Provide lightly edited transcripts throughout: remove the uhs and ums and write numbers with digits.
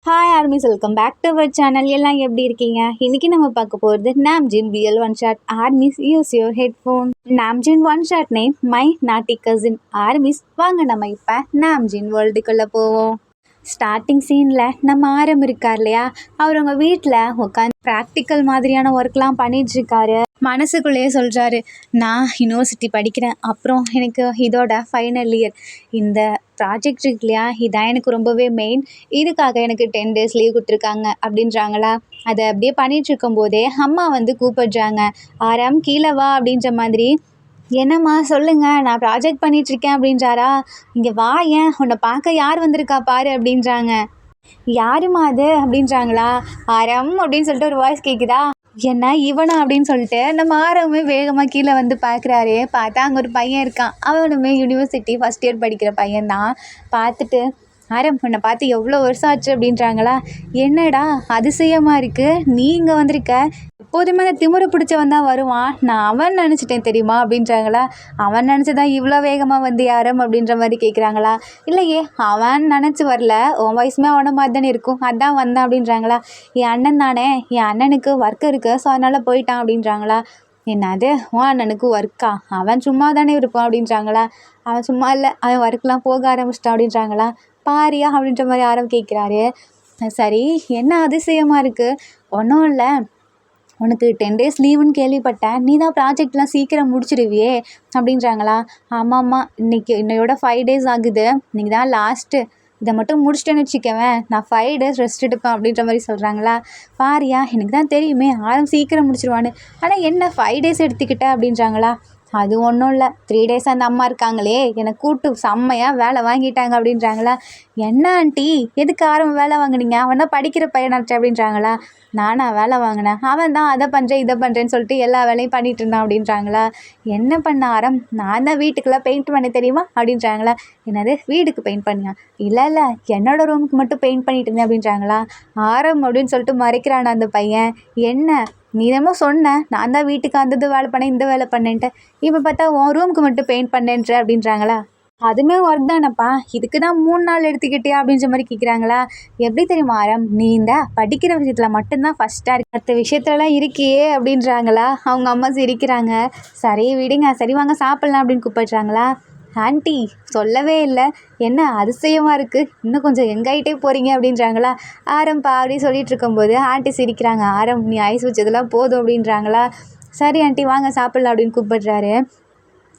Hi armies, welcome back to our channel. எல்லாம் எப்படி இருக்கீங்க? இன்னைக்கு நம்ம பார்க்க போகிறது Namjin BL one shot. Armies use your headphone. Namjin one shot name my naughty cousin. Armies வாங்க நம்ம இப்போ நாம்ஜின் வேர்ல்டுக்குள்ளே போவோம். ஸ்டார்டிங் சீனில் நம்ம ஆரம் இருக்கார் இல்லையா, அவர் உங்கள் வீட்டில் உட்காந்து ப்ராக்டிக்கல் மாதிரியான ஒர்க்லாம் பண்ணிகிட்ருக்காரு. மனசுக்குள்ளேயே சொல்கிறாரு, நான் யூனிவர்சிட்டி படிக்கிறேன், அப்புறம் எனக்கு இதோட ஃபைனல் இயர். இந்த ப்ராஜெக்ட் இருக்கு இல்லையா, இதான் எனக்கு ரொம்பவே மெயின். இதுக்காக எனக்கு 10 days லீவ் கொடுத்துருக்காங்க அப்படின்றாங்களா. அதை அப்படியே பண்ணிகிட்ருக்கும் போதே அம்மா வந்து கூப்பிடுறாங்க, ஆரம் கீழே வா அப்படின்ற மாதிரி. என்னம்மா சொல்லுங்க, நான் ப்ராஜெக்ட் பண்ணிகிட்ருக்கேன் அப்படின்றாரா. இங்கே வா, ஏன் உன்னை பார்க்க யார் வந்திருக்கா பாரு அப்படின்றாங்க. யாருமா அது அப்படின்றாங்களா. ஆரம் அப்படின்னு சொல்லிட்டு ஒரு வாய்ஸ் கேட்குதா. என்ன இவனா அப்படின்னு சொல்லிட்டு நம்ம ஆரவுமே வேகமாக கீழே வந்து பார்க்குறாரு. பார்த்தா அங்கே ஒரு பையன் இருக்கான். அவனுமே யூனிவர்சிட்டி ஃபஸ்ட் இயர் படிக்கிற பையன்தான். பார்த்துட்டு, ஆரம் உன்னை பார்த்து எவ்வளோ வருஷம் ஆச்சு அப்படின்றாங்களா. என்னடா அதிசயமாக இருக்குது, நீ இங்கே வந்திருக்க. எப்போதுமே அந்த திமிரை பிடிச்சவன் தான் வருவான், நான் அவன் நினச்சிட்டேன் தெரியுமா அப்படின்றாங்களா. அவன் நினச்சதான் இவ்வளோ வேகமாக வந்து யாரும் அப்படின்ற மாதிரி கேட்குறாங்களா. இல்லையே, அவன் நினச்சி வரல, உன் வயசுமே அவனை மாதிரி தானே இருக்கும், அதான் வந்தான் அப்படின்றாங்களா. என் அண்ணன் தானே, என் அண்ணனுக்கு ஒர்க் இருக்குது, ஸோ அதனால் போயிட்டான் அப்படின்றாங்களா. என்னது உன் அண்ணனுக்கு ஒர்க்கா? அவன் சும்மா தானே இருப்பான் அப்படின்றாங்களா. அவன் சும்மா இல்லை, அவன் ஒர்க்கெலாம் போக ஆரம்பிச்சிட்டான் அப்படின்றாங்களா. பாரியா அப்படின்ற மாதிரி ஆரம் கேட்குறாரு. சரி, என்ன அதிசயமாக இருக்குது? ஒன்றும் இல்லை, உனக்கு 10 days லீவுன்னு கேள்விப்பட்டேன், நீ தான் ப்ராஜெக்ட்லாம் சீக்கிரம் முடிச்சிடுவியே அப்படின்றாங்களா. ஆமாம்மா, இன்னையோட 5 days ஆகுது, இன்றைக்கி தான் லாஸ்ட்டு. இதை மட்டும் முடிச்சிட்டேன்னு வச்சுக்கவேன், நான் 5 days ரெஸ்ட் எடுப்பேன் அப்படின்ற மாதிரி சொல்கிறாங்களா. பாரியா, எனக்கு தான் தெரியுமே ஆரம் சீக்கிரம் முடிச்சிருவான்னு, ஆனால் என்ன 5 days எடுத்துக்கிட்ட அப்படின்றாங்களா. அது ஒன்றும் இல்லை, 3 days அந்த அம்மா இருக்காங்களே என்னை கூட்டு செம்மையாக வேலை வாங்கிட்டாங்க அப்படின்றாங்களா. என்ன ஆண்டி, எதுக்கு ஆரம் வேலை வாங்கினீங்க? அவனா படிக்கிற பையனாச்சு அப்படின்றாங்களா. நானா வேலை வாங்கினேன்? அவன் தான் அதை பண்ணுறேன் இதை பண்ணுறேன்னு சொல்லிட்டு எல்லா வேலையும் பண்ணிகிட்டு இருந்தான் அப்படின்றாங்களா. என்ன பண்ண ஆரம்? நான் தான் வீட்டுக்கெல்லாம் பெயிண்ட் பண்ண தெரியுமா அப்படின்றாங்களா. என்னது வீட்டுக்கு பெயிண்ட் பண்ணியா? இல்லை இல்லை, என்னோடய ரூமுக்கு மட்டும் பெயிண்ட் பண்ணிட்டு இருந்தேன் அப்படின்றாங்களா. ஆரம் அப்படின்னு சொல்லிட்டு மறைக்கிறான் அந்த பையன். என்ன நீ என்னமோ சொன்ன, நான் தான் வீட்டுக்கு அந்த வேலை பண்ணேன் இந்த வேலை பண்ணேன்ட்டு, இப்போ பார்த்தா உன் ரூமுக்கு மட்டும் பெயிண்ட் பண்ணேன்ற அப்படின்றாங்களா. அதுவுமே ஒர்க் தானப்பா, இதுக்கு தான் 3 நாள் எடுத்துக்கிட்டியா அப்படின்ற மாதிரி கேட்குறாங்களா. எப்படி தெரியுமா ஆரம், நீ இந்த படிக்கிற விஷயத்தில் மட்டும்தான் ஃபஸ்ட்டாக இருக்கு, மற்ற விஷயத்துலலாம் இருக்கியே அப்படின்றாங்களா. அவங்க அம்மா சிரிக்கிறாங்க. சரி விடுங்க, சரி வாங்க சாப்பிட்லாம் அப்படின்னு கூப்பிடுறாங்களா. ஆண்டி சொல்லவே இல்லை, என்ன அதிசயமாக இருக்குது, இன்னும் கொஞ்சம் எங்காயிட்டே போகிறீங்க அப்படின்றாங்களா. ஆரம்பா அப்படி சொல்லிட்டு இருக்கும்போது ஆண்டி சிரிக்கிறாங்க. ஆரம் நீ ஐஸ் வச்சதெல்லாம் போதும் அப்படின்றாங்களா. சரி ஆண்டி வாங்க சாப்பிட்லாம் அப்படின்னு கூப்பிடுறாரு.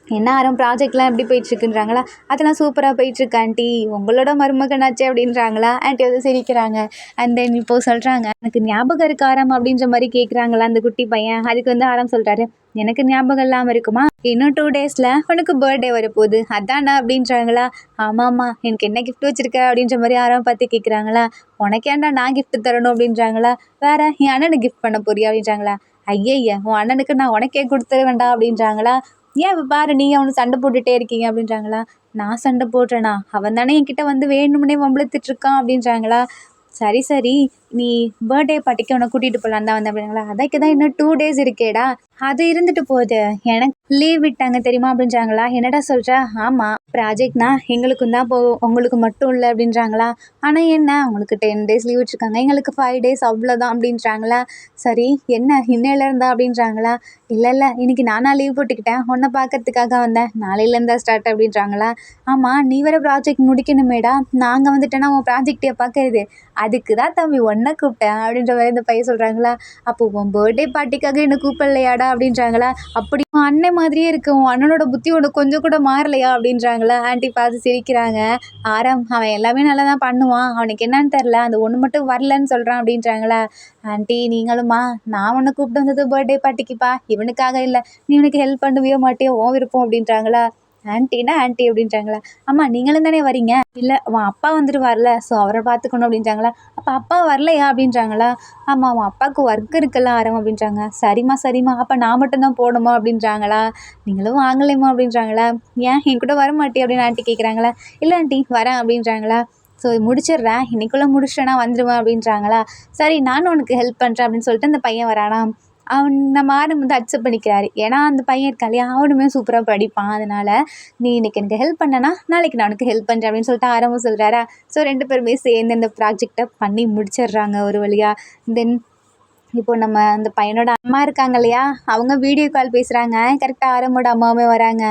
என்ன ஆரம் ப்ராஜெக்ட்லாம் எப்படி போயிட்டுருக்குன்றாங்களா. அதெல்லாம் சூப்பராக போயிட்டுருக்கு ஆண்டி, உங்களோட மருமகனாச்சே அப்படின்றாங்களா. ஆண்டி வந்து சிரிக்கிறாங்க. அண்ட் தென் இப்போது சொல்கிறாங்க, எனக்கு ஞாபகம் இருக்கு ஆரம் அப்படின்ற மாதிரி கேட்குறாங்களா அந்த குட்டி பையன். அதுக்கு வந்து ஆரம் சொல்கிறாரு, எனக்கு ஞாபகம் இல்லாமல் இருக்குமா, இன்னும் 2 daysல உனக்கு பர்த்டே வரப்போகுது அதானா அப்படின்றாங்களா. ஆமாம்மா, எனக்கு என்ன கிஃப்ட் வச்சுருக்க அப்படின்ற மாதிரி ஆரம் பார்த்து கேட்குறாங்களா. உனக்கு ஏன்டா நான் கிஃப்ட் தரணும் அப்படின்றாங்களா. வேற என் அண்ணனுக்கு கிஃப்ட் பண்ண போறியா அப்படின்றாங்களா. ஐயய்ய, உன் அண்ணனுக்கு நான் உனக்கே கொடுத்துட வேண்டாம் அப்படின்றாங்களா. ஏன் இப்போ பாரு, நீங்கள் அவனு சண்டை போட்டுகிட்டே இருக்கீங்க அப்படின்றாங்களா. நான் சண்டை போடுறேனா? அவன் தானே என்கிட்ட வந்து வேணும்னே வம்பிழுத்துட்ருக்கான் அப்படின்றாங்களா. சரி சரி, நீ பர்த்டே பார்ட்டிக்கு அவனை கூட்டிகிட்டு போகலான் தான் வந்தேன் அப்படின்னாங்களா. அதுக்கு தான் இன்னும் 2 days இருக்கேடா, அது இருந்துட்டு போகுது, எனக்கு லீவ் விட்டாங்க தெரியுமா அப்படின்றாங்களா. என்னடா சொல்கிற? ஆமாம், ப்ராஜெக்ட்னா எங்களுக்கும் தான் போகும், உங்களுக்கு மட்டும் இல்லை அப்படின்றாங்களா. ஆனால் என்ன, உங்களுக்கு 10 days லீவ் வச்சுருக்காங்க, எங்களுக்கு 5 days அவ்வளோதான் அப்படின்றாங்களா. சரி என்ன இன்னையில இருந்தா அப்படின்றாங்களா. இல்லை இல்லை, இன்றைக்கி நானாக லீவ் போட்டுக்கிட்டேன், உன்னை பார்க்கறதுக்காக வந்தேன், நாளையிலேருந்தா ஸ்டார்ட் அப்படின்றாங்களா. ஆமாம், நீ வேறு ப்ராஜெக்ட் முடிக்கணுமேடா, நாங்கள் வந்துட்டேன்னா உன் ப்ராஜெக்டே பார்க்கறது, அதுக்கு தான் தம்பி ஒன்றை கூப்பிட்டேன் அப்படின்ற மாதிரி இந்த பையன் சொல்கிறாங்களா. அப்போ உன் பர்த்டே பார்ட்டிக்காக என்னை கூப்பிடலையாடா அப்படின்றாங்களா. அப்படி உன் அண்ணன் மாதிரியே இருக்கு, உன் அண்ணனோட புத்தி உனக்கு கொஞ்சம் கூட மாறலையா அப்படின்றாங்களா. ஆண்டி பார்த்து சிரிக்கிறாங்க. ஆரம் அவன் எல்லாமே நல்லா தான் பண்ணுவான், அவனுக்கு என்னன்னு தெரில, அந்த ஒன்று மட்டும் வரலன்னு சொல்கிறான் அப்படின்றாங்களா. ஆண்டி நீங்களுமா, நான் உன்னை கூப்பிட்டு வந்தது பர்த்டே பார்ட்டிக்குப்பா, இவனுக்காக இல்லை, நீ இவனுக்கு ஹெல்ப் பண்ணவே மாட்டியோ, உன் விருப்பம் அப்படின்றாங்களா. ஆன்ட்டினா ஆன்ட்டி அப்படின்றாங்களா. அம்மா நீங்களும் தானே வரீங்க. இல்லை அவன் அப்பா வந்துடுவார்ல, ஸோ அவரை பார்த்துக்கணும் அப்படின்றாங்களா. அப்போ அப்பா வரலையா அப்படின்றாங்களா. ஆமாம், அவன் அப்பாவுக்கு ஒர்க் இருக்குல்ல ஆரம் அப்படின்றாங்க. சரிம்மா சரிம்மா, அப்போ நான் மட்டும்தான் போகணுமா அப்படின்றாங்களா. நீங்களும் வாங்கலைம்மா அப்படின்றாங்களா. ஏன் என் கூட வர மாட்டே அப்படின்னு ஆண்டி கேட்குறாங்களா. இல்லை ஆண்டி வரேன் அப்படின்றாங்களா. ஸோ முடிச்சிடுறேன், இன்னைக்குள்ளே முடிச்சிட்டேன்னா வந்துடுவேன் அப்படின்றாங்களா. சரி நானும் உனக்கு ஹெல்ப் பண்ணுறேன் அப்படின்னு சொல்லிட்டு அந்த பையன் வரானா. நம்ம ஆரம் வந்து அக்செப்ட் பண்ணிக்கிறாரு. ஏன்னா அந்த பையன் இருக்கான் இல்லையா, அவனுமே சூப்பராக படிப்பான். அதனால் நீ இன்னைக்கு எனக்கு ஹெல்ப் பண்ணனா நாளைக்கு நான் உனக்கு ஹெல்ப் பண்ணுறேன் அப்படின்னு சொல்லிட்டு ஆரம்பம் சொல்கிறாரா. ஸோ 2 பேருமே சேர்ந்து அந்த ப்ராஜெக்டை பண்ணி முடிச்சிடுறாங்க ஒரு வழியாக. தென் இப்போ நம்ம அந்த பையனோட அம்மா இருக்காங்க இல்லையா, அவங்க வீடியோ கால் பேசுகிறாங்க. கரெக்டாக ஆரம்போட அம்மாவுமே வராங்க.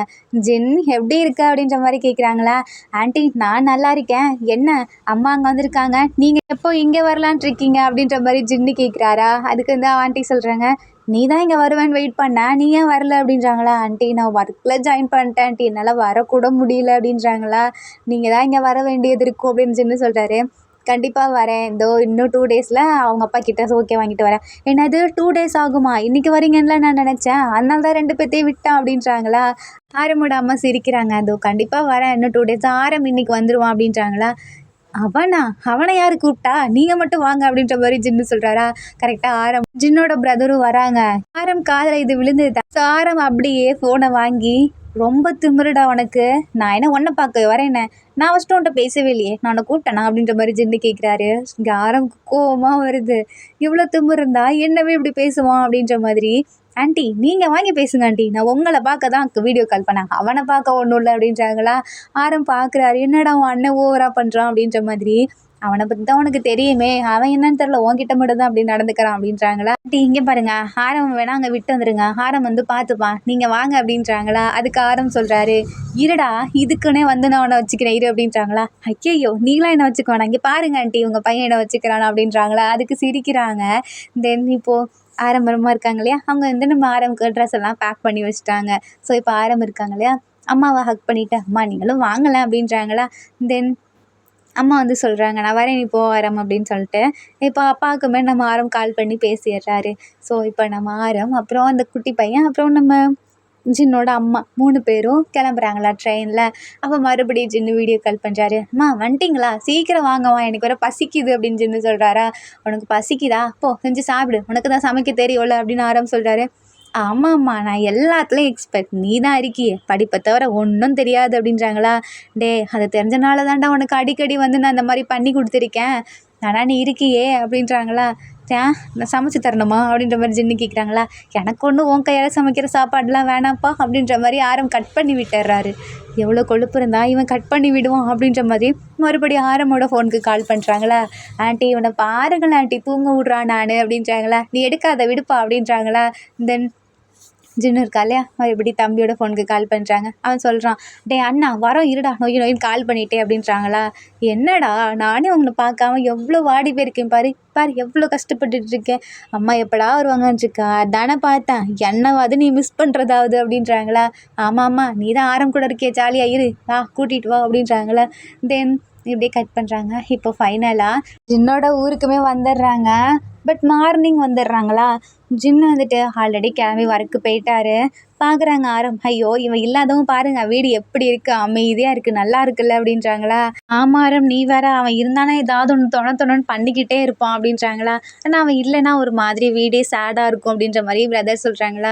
ஜின் எப்படி இருக்க அப்படின்ற மாதிரி கேட்குறாங்களா. ஆண்டி நான் நல்லா இருக்கேன், என்ன அம்மா அங்கே வந்திருக்காங்க, நீங்கள் எப்போ இங்கே வரலான்ட்டு இருக்கீங்க அப்படின்ற மாதிரி ஜின்னு கேட்குறாரா. அதுக்கு வந்து ஆண்டி சொல்கிறாங்க, நீ தான் இங்கே வருவேன்னு வெயிட் பண்ண, நீ ஏன் வரல அப்படின்றாங்களா. ஆண்டி நான் ஒர்க்கில் ஜாயின் பண்ணிட்டேன் ஆண்டி, என்னால் வரக்கூட முடியல அப்படின்றாங்களா. நீங்கள் தான் இங்கே வர வேண்டியது இருக்கும் அப்படின்னு ஜின்னு சொல்கிறாரு. கண்டிப்பாக வரேன், இதோ இன்னும் 2 டேஸில் அவங்க அப்பா கிட்ட ஓகே வாங்கிட்டு வரேன். என்னது 2 டேஸ் ஆகுமா, இன்றைக்கி வரீங்கன்னு நான் நினச்சேன், அதனால தான் 2 பேர்த்தையும் விட்டேன் அப்படின்றாங்களா. ஆரமோட அம்மா சிரிக்கிறாங்க. அதோ கண்டிப்பாக வரேன், இன்னும் 2 டேஸ், ஆரம் இன்னைக்கு வந்துடுவான் அப்படின்றாங்களா. அவனை யார் கூப்பிட்டா, நீங்கள் மட்டும் வாங்க அப்படின்ற மாதிரி ஜின்னு சொல்கிறாரா. கரெக்டாக ஆரம் ஜின்னோட பிரதரும் வராங்க. ஆரம் காதில் இது விழுந்தது. ஸோ ஆரம் அப்படியே ஃபோனை வாங்கி, ரொம்ப திமிருடா உனக்கு, நான் என்ன உன்னை பார்க்க வரேன், என்ன நான் ஃபஸ்ட்டு உன்ட்ட பேசவே இல்லையே, நான் உன்னை கூப்பிட்டேனா அப்படின்ற மாதிரி ஜின்னு கேட்குறாரு. இங்கே ஆரம்புக்கு கோவமாக வருது. இவ்வளோ திமிரு இருந்தா என்னவே இப்படி பேசுவான் அப்படின்ற மாதிரி. ஆண்டி நீங்கள் வாங்கி பேசுங்க ஆண்டி, நான் உங்களை பார்க்க தான் வீடியோ கால் பண்ணேன், அவனை பார்க்க ஒன்றும் இல்லை அப்படின்றாங்களா. ஆரம் பார்க்குறாரு, என்னடா அவன் அண்ணன் ஓவராக பண்ணுறான் அப்படின்ற மாதிரி. அவனை பற்றி தான் உனக்கு தெரியுமே, அவன் என்னன்னு தெரில, உன்கிட்ட மட்டும் தான் அப்படி நடந்துக்கிறான் அப்படின்றாங்களா. ஆண்டி இங்கே பாருங்க, ஆரம் வேணா அங்கே விட்டு வந்துடுங்க, ஆரம் வந்து பார்த்துப்பான், நீங்கள் வாங்க அப்படின்றாங்களா. அதுக்கு ஆரம் சொல்கிறாரு, இருடா இதுக்குன்னே வந்து நான் உன்னை வச்சுக்கிறேன் இரு அப்படின்றாங்களா. ஐயோ நீங்களாம் என்ன வச்சுக்க வேணாம், இங்கே பாருங்க ஆண்டி உங்கள் பையன் என்ன வச்சுக்கிறானா அப்படின்றாங்களா. அதுக்கு சிரிக்கிறாங்க. தென் இப்போது ஆரம்பரமாக இருக்காங்க இல்லையா, அவங்க வந்து நம்ம ஆரம்புக்கு ட்ரெஸ் எல்லாம் பேக் பண்ணி வச்சுட்டாங்க. ஸோ இப்போ ஆரம்பம் இருக்காங்க இல்லையா, அம்மாவை ஹக் பண்ணிவிட்டு அம்மா நீங்களும் வாங்கலை அப்படின்றாங்களா. தென் அம்மா வந்து சொல்கிறாங்க, நான் வரேன் நீ போ ஆரம் அப்படின்னு சொல்லிட்டு. இப்போ அப்பாவுக்குமே நம்ம ஆரம் கால் பண்ணி பேசிடுறாரு. ஸோ இப்போ நம்ம ஆரம், அப்புறம் அந்த குட்டி பையன், அப்புறம் நம்ம ஜின்னோட அம்மா 3 பேரும் கிளம்புறாங்களா ட்ரெயினில். அப்போ மறுபடியும் ஜின்னு வீடியோ கால் பண்ணுறாரு. அம்மா வந்துட்டிங்களா, சீக்கிரம் வாங்கம்மா, எனக்கு வேறு பசிக்குது அப்படின்னு ஜின்னு சொல்கிறாரா. உனக்கு பசிக்குதா, போ செஞ்சு சாப்பிடு, உனக்கு தான் சமைக்க தெரியும்ல அப்படின்னு ஆரம் சொல்கிறாரு. ஆமாம்மா நான் எல்லாத்துலேயும் எக்ஸ்பர்ட், நீ தான் இருக்கியே, படிப்பை தவிர ஒன்றும் தெரியாது அப்படின்றாங்களா. டே அது தெரிஞ்சனால தான்டா உனக்கு அடிக்கடி வந்து நான் இந்த மாதிரி பண்ணி கொடுத்துருக்கேன், ஆனால் நீ இருக்கியே அப்படின்றாங்களா. நான் சமைச்சு தரணுமா அப்படின்ற மாதிரி ஜின்னு கேட்குறாங்களா. எனக்கு ஒன்றும் உன் கையால் சமைக்கிற சாப்பாடுலாம் வேணாம்ப்பா அப்படின்ற மாதிரி ஆரம் கட் பண்ணி விட்டுறாரு. எவ்வளோ கொழுப்பு இருந்தா இவன் கட் பண்ணி விடுவான் அப்படின்ற மாதிரி மறுபடியும் ஆரமோட ஃபோனுக்கு கால் பண்ணுறாங்களா. ஆண்டி இவனை பாருங்களா ஆண்டி, தூங்க விட்றான் நான் அப்படின்றாங்களா. நீ எடுக்காத விடுப்பா அப்படின்றாங்களா. தென் ஜின்னு இருக்கா இல்லையா, மறுபடி தம்பியோட ஃபோனுக்கு கால் பண்ணுறாங்க. அவன் சொல்கிறான், டே அண்ணா வரோம் இருடா, நோயின்னு கால் பண்ணிட்டே அப்படின்றாங்களா. என்னடா நானே உங்களை பார்க்காம எவ்வளோ வாடி போயிருக்கேன் பாரு, எவ்வளோ கஷ்டப்பட்டுட்டு இருக்கேன், அம்மா எப்படா வருவாங்கன்னு இருக்கா, அதானே பார்த்தேன், என்னவாது நீ மிஸ் பண்ணுறதாவது அப்படின்றாங்களா. ஆமாம்மா நீ தான் ஆரம் கூட இருக்கே, ஜாலியாக இரு, கூட்டிகிட்டு வா அப்படின்றாங்களா. தென் இப்படியே கட் பண்ணுறாங்க. இப்போ ஃபைனலாக ஜின்னோட ஊருக்குமே வந்துடுறாங்க. But morning வந்துடுறாங்களா. ஜின்னு வந்துட்டு ஆல்ரெடி கிளம்பி ஒர்க்கு போயிட்டாரு. பார்க்குறாங்க ஆரம், ஐயோ இவன் இல்லாதவங்க பாருங்க வீடு எப்படி இருக்குது, அமைதியாக இருக்குது, நல்லா இருக்குல்ல அப்படின்றாங்களா. ஆமாம் ஆரம் நீ வேற, அவன் இருந்தானா ஏதாவது ஒன்று தொணன்னு பண்ணிக்கிட்டே இருப்பான் அப்படின்றாங்களா. ஆனால் அவன் இல்லைன்னா ஒரு மாதிரி வீடே சேடாக இருக்கும் அப்படின்ற மாதிரி பிரதர் சொல்கிறாங்களா.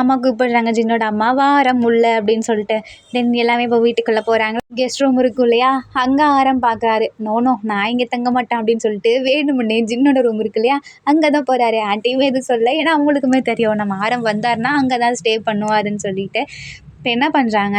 அம்மா கூப்பிடுறாங்க ஜின்னோட அம்மா, ஆரம் உள்ள அப்படின்னு சொல்லிட்டு. தென் எல்லாமே இப்போ வீட்டுக்குள்ளே போகிறாங்க. கெஸ்ட் ரூம் இருக்கும் இல்லையா, அங்கே ஆரம் பார்க்குறாரு. நோ நான் இங்கே தங்க மாட்டேன் அப்படின்னு சொல்லிட்டு வேணுமுன்னே ஜின்னோட ரூம் இருக்கு இல்லையா, அங்கே தான் போகிறாரு. ஆண்டியுமே எதுவும் சொல்ல, ஏன்னா அவங்களுக்குமே தெரியும் நம்ம ஆரம் வந்தார்னா அங்கே தான் ஸ்டே பண்ணுவாருன்னு சொல்லிட்டு. இப்போ என்ன பண்ணுறாங்க,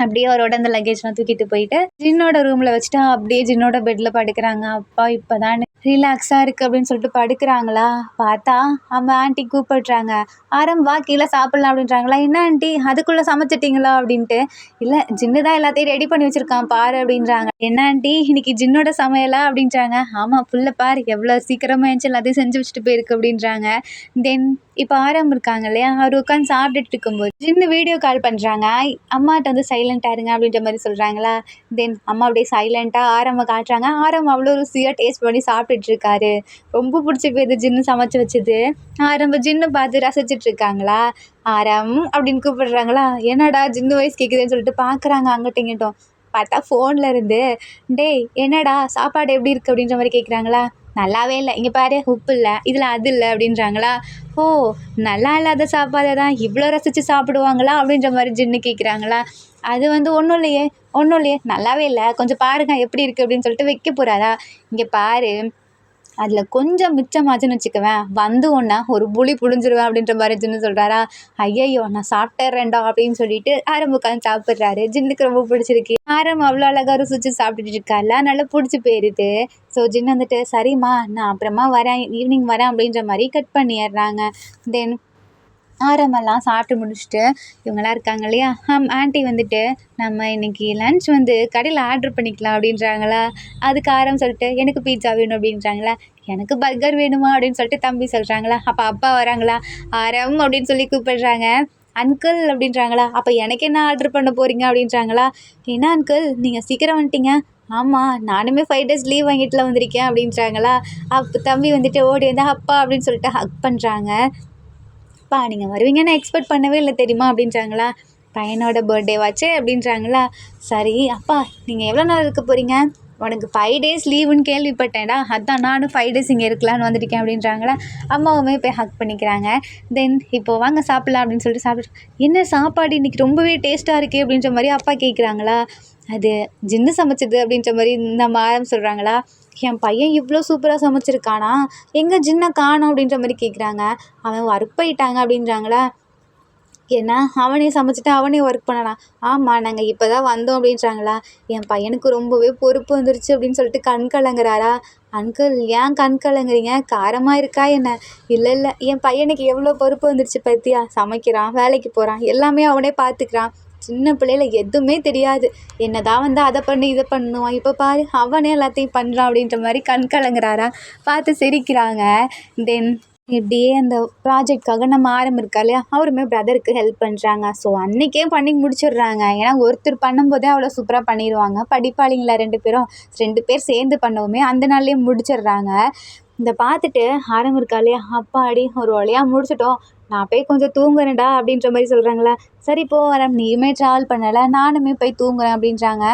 அப்படியே அவரோட அந்த லக்கேஜ்லாம் தூக்கிட்டு போயிட்டு ஜின்னோட ரூமில் வச்சுட்டு அப்படியே ஜின்னோட பெட்டில் படுக்கிறாங்க. அப்பா இப்போ தான் ரிலாக்ஸாக இருக்குது அப்படின்னு சொல்லிட்டு படுக்கிறாங்களா. பார்த்தா அவங்க ஆண்டி கூப்பிடுறாங்க, ஆரம் வா கீழே சாப்பிட்லாம் அப்படின்றாங்களா. என்ன ஆண்டி அதுக்குள்ளே சமைச்சிட்டிங்களா அப்படின்ட்டு. இல்லை ஜின்னு தான் எல்லாத்தையும் ரெடி பண்ணி வச்சுருக்கான் பாரு அப்படின்றாங்க. என்ன ஆண்டி இன்னைக்கு ஜின்னோட சமையலா அப்படின்றாங்க. ஆமாம் புள்ள பாரு எவ்வளோ சீக்கிரமாக எழுந்துச்சு எல்லாத்தையும் செஞ்சு வச்சுட்டு போயிருக்கு அப்படின்றாங்க. தென் இப்போ ஆரம் இருக்காங்க இல்லையா, அவர் உட்காந்து சாப்பிட்டுட்டு இருக்கும்போது ஜின்னு வீடியோ கால் பண்ணுறாங்க. அம்மாட்ட வந்து சைலண்ட்டாக இருங்க அப்படின்ற மாதிரி சொல்கிறாங்களா. தென் அம்மா அப்படியே சைலண்ட்டாக ஆரம்ப காட்டுறாங்க. ஆரம் அவ்வளோ ருசியாக டேஸ்ட் பண்ணி சாப்பிட்டுட்ருக்காரு. ரொம்ப பிடிச்சி போயிது ஜின்னு சமைச்சு வச்சது. ஆரம்ப ஜின்னு பார்த்து ரசிச்சிட்ருக்காங்களா. ஆரம் அப்படின்னு கூப்பிடுறாங்களா. என்னடா ஜின்னு வயசு கேட்குதுன்னு சொல்லிட்டு பார்க்குறாங்க அங்கிட்டும் இங்கிட்டும். பார்த்தா ஃபோனில் இருந்து, டேய் என்னடா சாப்பாடு எப்படி இருக்குது அப்படின்ற மாதிரி கேட்குறாங்களா. நல்லாவே இல்லை, இங்கே பாரு உப்பு இல்லை, இதில் அது இல்லை அப்படின்றாங்களா. ஓ நல்லா இல்லாத சாப்பாடை தான் இவ்வளோ ரசித்து சாப்பிடுவாங்களா அப்படின்ற மாதிரி ஜின்னு கேட்குறாங்களா. அது வந்து ஒன்றும் இல்லையே நல்லாவே இல்லை, கொஞ்சம் பாருங்க எப்படி இருக்குது அப்படின்னு சொல்லிட்டு வைக்க போகிறாரா. இங்கே பாரு அதில் கொஞ்சம் மிச்சமாச்சுன்னு வச்சுக்கவேன் வந்து உன்னை ஒரு புளி புழிஞ்சிருவேன் அப்படின்ற மாதிரி ஜின்னு சொல்கிறாரா. ஐயையோ நான் சாப்பிட்டுறேன்டா அப்படின்னு சொல்லிட்டு ஆரம் உட்காந்து சாப்பிட்றாரு. ஜின்னுக்கு ரொம்ப பிடிச்சிருக்கு. ஆரம் அவ்வளோ அழகாக ருசிச்சு சாப்பிட்டுட்டு இருக்கால, நல்லா பிடிச்சி போயிருது. ஸோ ஜின்னு வந்துட்டு சரிம்மா நான் அப்புறமா வரேன், ஈவினிங் வரேன் அப்படின்ற மாதிரி கட் பண்ணிடுறாங்க. தென் ஆரமெல்லாம் சாப்பிட்டு முடிச்சுட்டு இவங்கெல்லாம் இருக்காங்க இல்லையா, ஆண்டி வந்துட்டு நம்ம இன்னைக்கு லன்ச் வந்து கடையில் ஆர்டர் பண்ணிக்கலாம் அப்படின்றாங்களா. அதுக்கு ஆரம் சொல்லிட்டு எனக்கு பீட்சா வேணும் அப்படின்றாங்களா. எனக்கு பர்கர் வேணுமா அப்படின்னு சொல்லிட்டு தம்பி சொல்கிறாங்களா. அப்போ அப்பா வராங்களா, ஆரம் அப்படின்னு சொல்லி கூப்பிடுறாங்க. அங்கிள் அப்படின்றாங்களா. அப்போ எனக்கு என்ன ஆர்டர் பண்ண போகிறீங்க அப்படின்றாங்களா. என்ன அங்கிள் நீங்கள் சீக்கிரம் வந்துட்டீங்க. ஆமாம் நானுமே 5 days லீவ் வாங்கிட்டுல வந்திருக்கேன் அப்படின்றாங்களா. அப்போ தம்பி வந்துட்டு ஓடி வந்து அப்பா அப்படின்னு சொல்லிட்டு ஹக் பண்ணுறாங்க. அப்பா நீங்கள் வருவீங்கன்னு எக்ஸ்பெக்ட் பண்ணவே இல்லை தெரியுமா அப்படின்றாங்களா. பையனோட பர்த்டேவாச்சே அப்படின்றாங்களா. சரி அப்பா நீங்கள் எவ்வளோ நாள் இருக்க போகிறீங்க. உனக்கு 5 days லீவுன்னு கேள்விப்பட்டேன்டா, அதான் நானும் 5 days இங்கே இருக்கலான்னு வந்திருக்கேன் அப்படின்றாங்களா. அம்மாவுமே போய் ஹக் பண்ணிக்கிறாங்க. தென் இப்போ வாங்க சாப்பிட்லாம் அப்படின்னு சொல்லிட்டு சாப்பிட்டு, என்ன சாப்பாடு இன்றைக்கி ரொம்பவே டேஸ்ட்டாக இருக்கே அப்படின்ற மாதிரி அப்பா கேட்குறாங்களா. அது ஜின்னு சமைச்சது அப்படின்ற மாதிரி நம்ம ஆரம் சொல்கிறாங்களா. என் பையன் இவ்வளோ சூப்பராக சமைச்சிருக்கானா, எங்கே ஜின்னை காணோம் அப்படின்ற மாதிரி கேட்குறாங்க. அவன் ஒர்க் போயிட்டாங்க அப்படின்றாங்களா. ஏன்னா அவனே சமைச்சிட்டு அவனே ஒர்க் பண்ணலாம். ஆமாம் நாங்கள் இப்போ தான் வந்தோம் அப்படின்றாங்களா. என் பையனுக்கு ரொம்பவே பொறுப்பு வந்துருச்சு அப்படின்னு சொல்லிட்டு கண் கலங்குறாரா. அங்கிள் ஏன் கண் கலங்குறீங்க, காரமாக இருக்கா என்ன. இல்லை இல்லை என் பையனுக்கு எவ்வளோ பொறுப்பு வந்துருச்சு பத்தியா, சமைக்கிறான், வேலைக்கு போகிறான், எல்லாமே அவனே பார்த்துக்கிறான். சின்ன பிள்ளையில எதுவுமே தெரியாது, என்னதான் வந்து அதை பண்ணு இதை பண்ணுவான், இப்போ பாரு அவனே எல்லாத்தையும் பண்ணுறான் அப்படின்ற மாதிரி கண் கலங்குறாரா. பார்த்து சிரிக்கிறாங்க. தென் இப்படியே அந்த ப்ராஜெக்ட்காக நம்ம இருக்கார் இல்லையா, அவருமே பிரதருக்கு ஹெல்ப் பண்ணுறாங்க. ஸோ அன்றைக்கே பண்ணி முடிச்சிடுறாங்க. ஏன்னா ஒருத்தர் பண்ணும்போதே அவ்வளோ சூப்பராக பண்ணிடுவாங்க. படிப்பாளிங்களா 2 பேரும், 2 பேர் சேர்ந்து பண்ணவுமே அந்த நாள்லேயே முடிச்சிடுறாங்க. இதை பார்த்துட்டு இருக்கா இல்லையா, அப்பாடி ஒரு வழியாக முடிச்சிட்டோம், நான் போய் கொஞ்சம் தூங்குறேன்டா அப்படின்ற மாதிரி சொல்கிறாங்களா. சரி போ ஆரம், நீயுமே ட்ராவல் பண்ணலை, நானுமே போய் தூங்குறேன் அப்படின்றாங்க.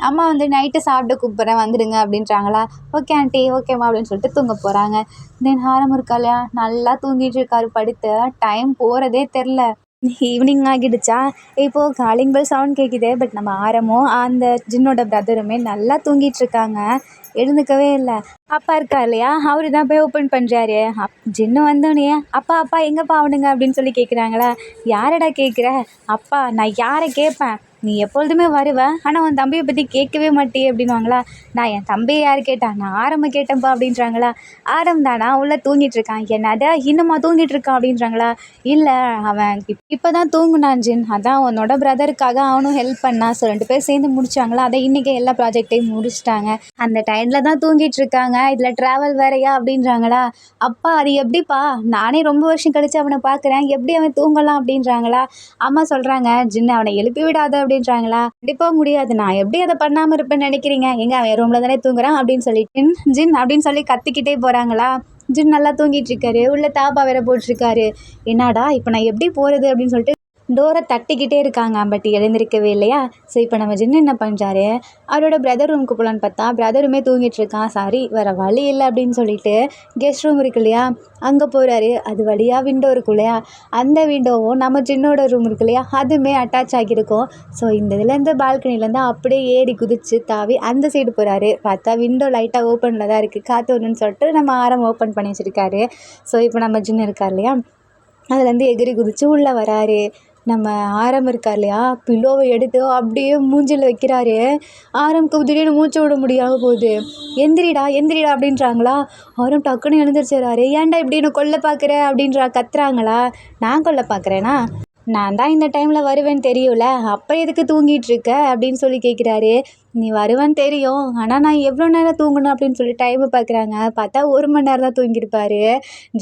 அம்மா வந்து நைட்டு சாப்பிட்டு கூப்பிட்றேன் வந்துடுங்க அப்படின்றாங்களா. ஓகே ஆண்டி ஓகேம்மா அப்படின்னு சொல்லிட்டு தூங்க போகிறாங்க. தென் இருக்கா இல்லையா, நல்லா தூங்கிட்டு இருக்காரு படுத்து. டைம் போகிறதே தெரில. ஈவினிங் ஆகிடுச்சா. இப்போது காலிங் பெல் சவுண்ட் கேட்குது. பட் நம்ம ஆரமும் அந்த ஜின்னோட பிரதருமே நல்லா தூங்கிட்டு இருக்காங்க. எழுந்துக்கவே இல்லை. அப்பா இருக்கா இல்லையா, அவரு தான் போய் ஓப்பன் பண்ணுறாரு. ஜின்னு வந்தோடனே அப்பா அப்பா எங்கப்பா அவனுங்க அப்படின்னு சொல்லி கேட்குறாங்களா. யாரடா கேட்குற. அப்பா நான் யாரை கேட்பேன், நீ எப்பொழுதுமே வருவ, ஆனால் உன் தம்பியை பற்றி கேட்கவே மாட்டியே அப்படின்வாங்களா. நான் என் தம்பியை யார் கேட்டா, நான் ஆரம்ப கேட்டேன்ப்பா அப்படின்றாங்களா. ஆரம் தானா உள்ளே தூங்கிட்டு இருக்கான். என்னடா இன்னுமா தூங்கிட்டு இருக்கான் அப்படின்றாங்களா. இல்லை அவன் இப்போ தான் தூங்குனான் ஜின், அதான் உன்னோட பிரதருக்காக அவனும் ஹெல்ப் பண்ணான். ஸோ 2 பேர் சேர்ந்து முடிச்சாங்களா, அதை இன்றைக்கி எல்லா ப்ராஜெக்டையும் முடிச்சிட்டாங்க. அந்த டைமில் தான் தூங்கிட்டு இருக்காங்க, இதில் ட்ராவல் வேறையா அப்படின்றாங்களா. அப்பா அது எப்படிப்பா, நானே ரொம்ப வருஷம் கழித்து அவனை பார்க்குறேன், எப்படி அவன் தூங்கலாம் அப்படின்றாங்களா. அம்மா சொல்கிறாங்க ஜின்னு அவனை எழுப்பி விடாத அப்படின்றாங்களா. கண்டிப்பாக முடியாது, நான் எப்படி அதை பண்ணாமல் இருப்பேன்னு நினைக்கிறீங்க, எங்கே அவன் ரூமில் தானே தூங்குறான் அப்படின்னு சொல்லிட்டு ஜின் அப்படின்னு சொல்லி கத்திக்கிட்டே போகிறாங்களா. ஜின் நல்லா தூங்கிட்டு இருக்காரு, உள்ள தாப்பா வேற போட்டிருக்காரு. என்னடா இப்போ நான் எப்படி போகிறது அப்படின்னு சொல்லிட்டு டோரை தட்டிக்கிட்டே இருக்காங்க. பட் எழுந்திருக்கவே இல்லையா. ஸோ இப்போ நம்ம ஜின்னு என்ன பண்ணுறாரு, அவரோட பிரதர் ரூமுக்கு போகலான்னு பார்த்தா பிரதருமே தூங்கிட்டு இருக்கான். சாரி வேறு வழி இல்லை அப்படின்னு சொல்லிட்டு கெஸ்ட் ரூம் இருக்கு இல்லையா, அங்கே போகிறாரு. அது வழியாக விண்டோ இருக்கும் இல்லையா, அந்த விண்டோவும் நம்ம ஜின்னோட ரூம் இருக்கு இல்லையா, அதுவுமே அட்டாச் ஆகியிருக்கும். ஸோ இந்த இதுலேருந்து பால்கனிலேருந்து அப்படியே ஏறி குதிச்சு தாவி அந்த சைடு போகிறாரு. பார்த்தா விண்டோ லைட்டாக ஓப்பனில் தான் இருக்குது, காற்று வரணும்னு சொல்லிட்டு நம்ம ஆரம் ஓப்பன் பண்ணி வச்சுருக்காரு. ஸோ இப்போ நம்ம ஜின்னு இருக்கார் இல்லையா, அதுலேருந்து எகிரி குதிச்சு உள்ளே வராரு. நம்ம ஆரம் இருக்கா இல்லையா, பில்லோவை எடுத்து அப்படியே மூஞ்சில் வைக்கிறாரு. ஆரம்க்கு திடீர்னு மூச்சு விட முடியாமல் போகுது. எந்திரிடா எந்திரிடா அப்படின்றாங்களா. ஆரம் டக்குன்னு எழுந்திரிச்சிடறாரு. ஏன்டா இப்படி என்ன கொல்ல பார்க்குற அப்படின்றா கத்துறாங்களா. நான் கொல்ல பார்க்குறேனா, நான் தான் இந்த டைமில் வருவேன்னு தெரியும்ல, அப்புறம் எதுக்கு தூங்கிட்டு இருக்க அப்படின்னு சொல்லி கேட்குறாரு. நீ வருவேன்னு தெரியும், ஆனால் நான் எவ்வளோ நேரம் தூங்கணும் அப்படின்னு சொல்லி டைமை பார்க்குறாங்க. பார்த்தா 1 மணி நேரம் தான் தூங்கியிருப்பாரு.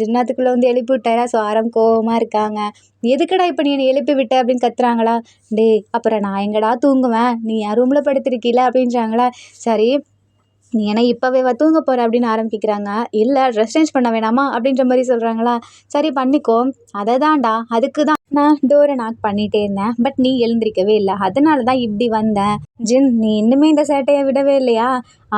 ஜின்னாத்துக்குள்ளே வந்து எழுப்பி விட்டாரா. ஸோ ஆரம் கோவமாக இருக்காங்க. எதுக்குடா இப்போ நீ என்னை எழுப்பி விட்ட அப்படின்னு கத்துறாங்களா. டேய் அப்புறம் நான் எங்கடா தூங்குவேன், நீ என் ரூமில் படுத்திருக்கீல அப்படின்றாங்களா. சரி நீ என்ன இப்போவே தூங்க போகிற அப்படின்னு ஆரம்பிக்கிறாங்க. இல்லை ட்ரெஸ் சேஞ்ச் பண்ண வேணாமா அப்படின்ற மாதிரி சொல்கிறாங்களா. சரி பண்ணிக்கோ, அதை தான்டா அதுக்கு தான் நான் டோரை நாக் பண்ணிகிட்டே இருந்தேன், பட் நீ எழுந்திரிக்கவே இல்லை, அதனால தான் இப்படி வந்தேன். ஜின் நீ இன்னுமே இந்த சேட்டையை விடவே இல்லையா.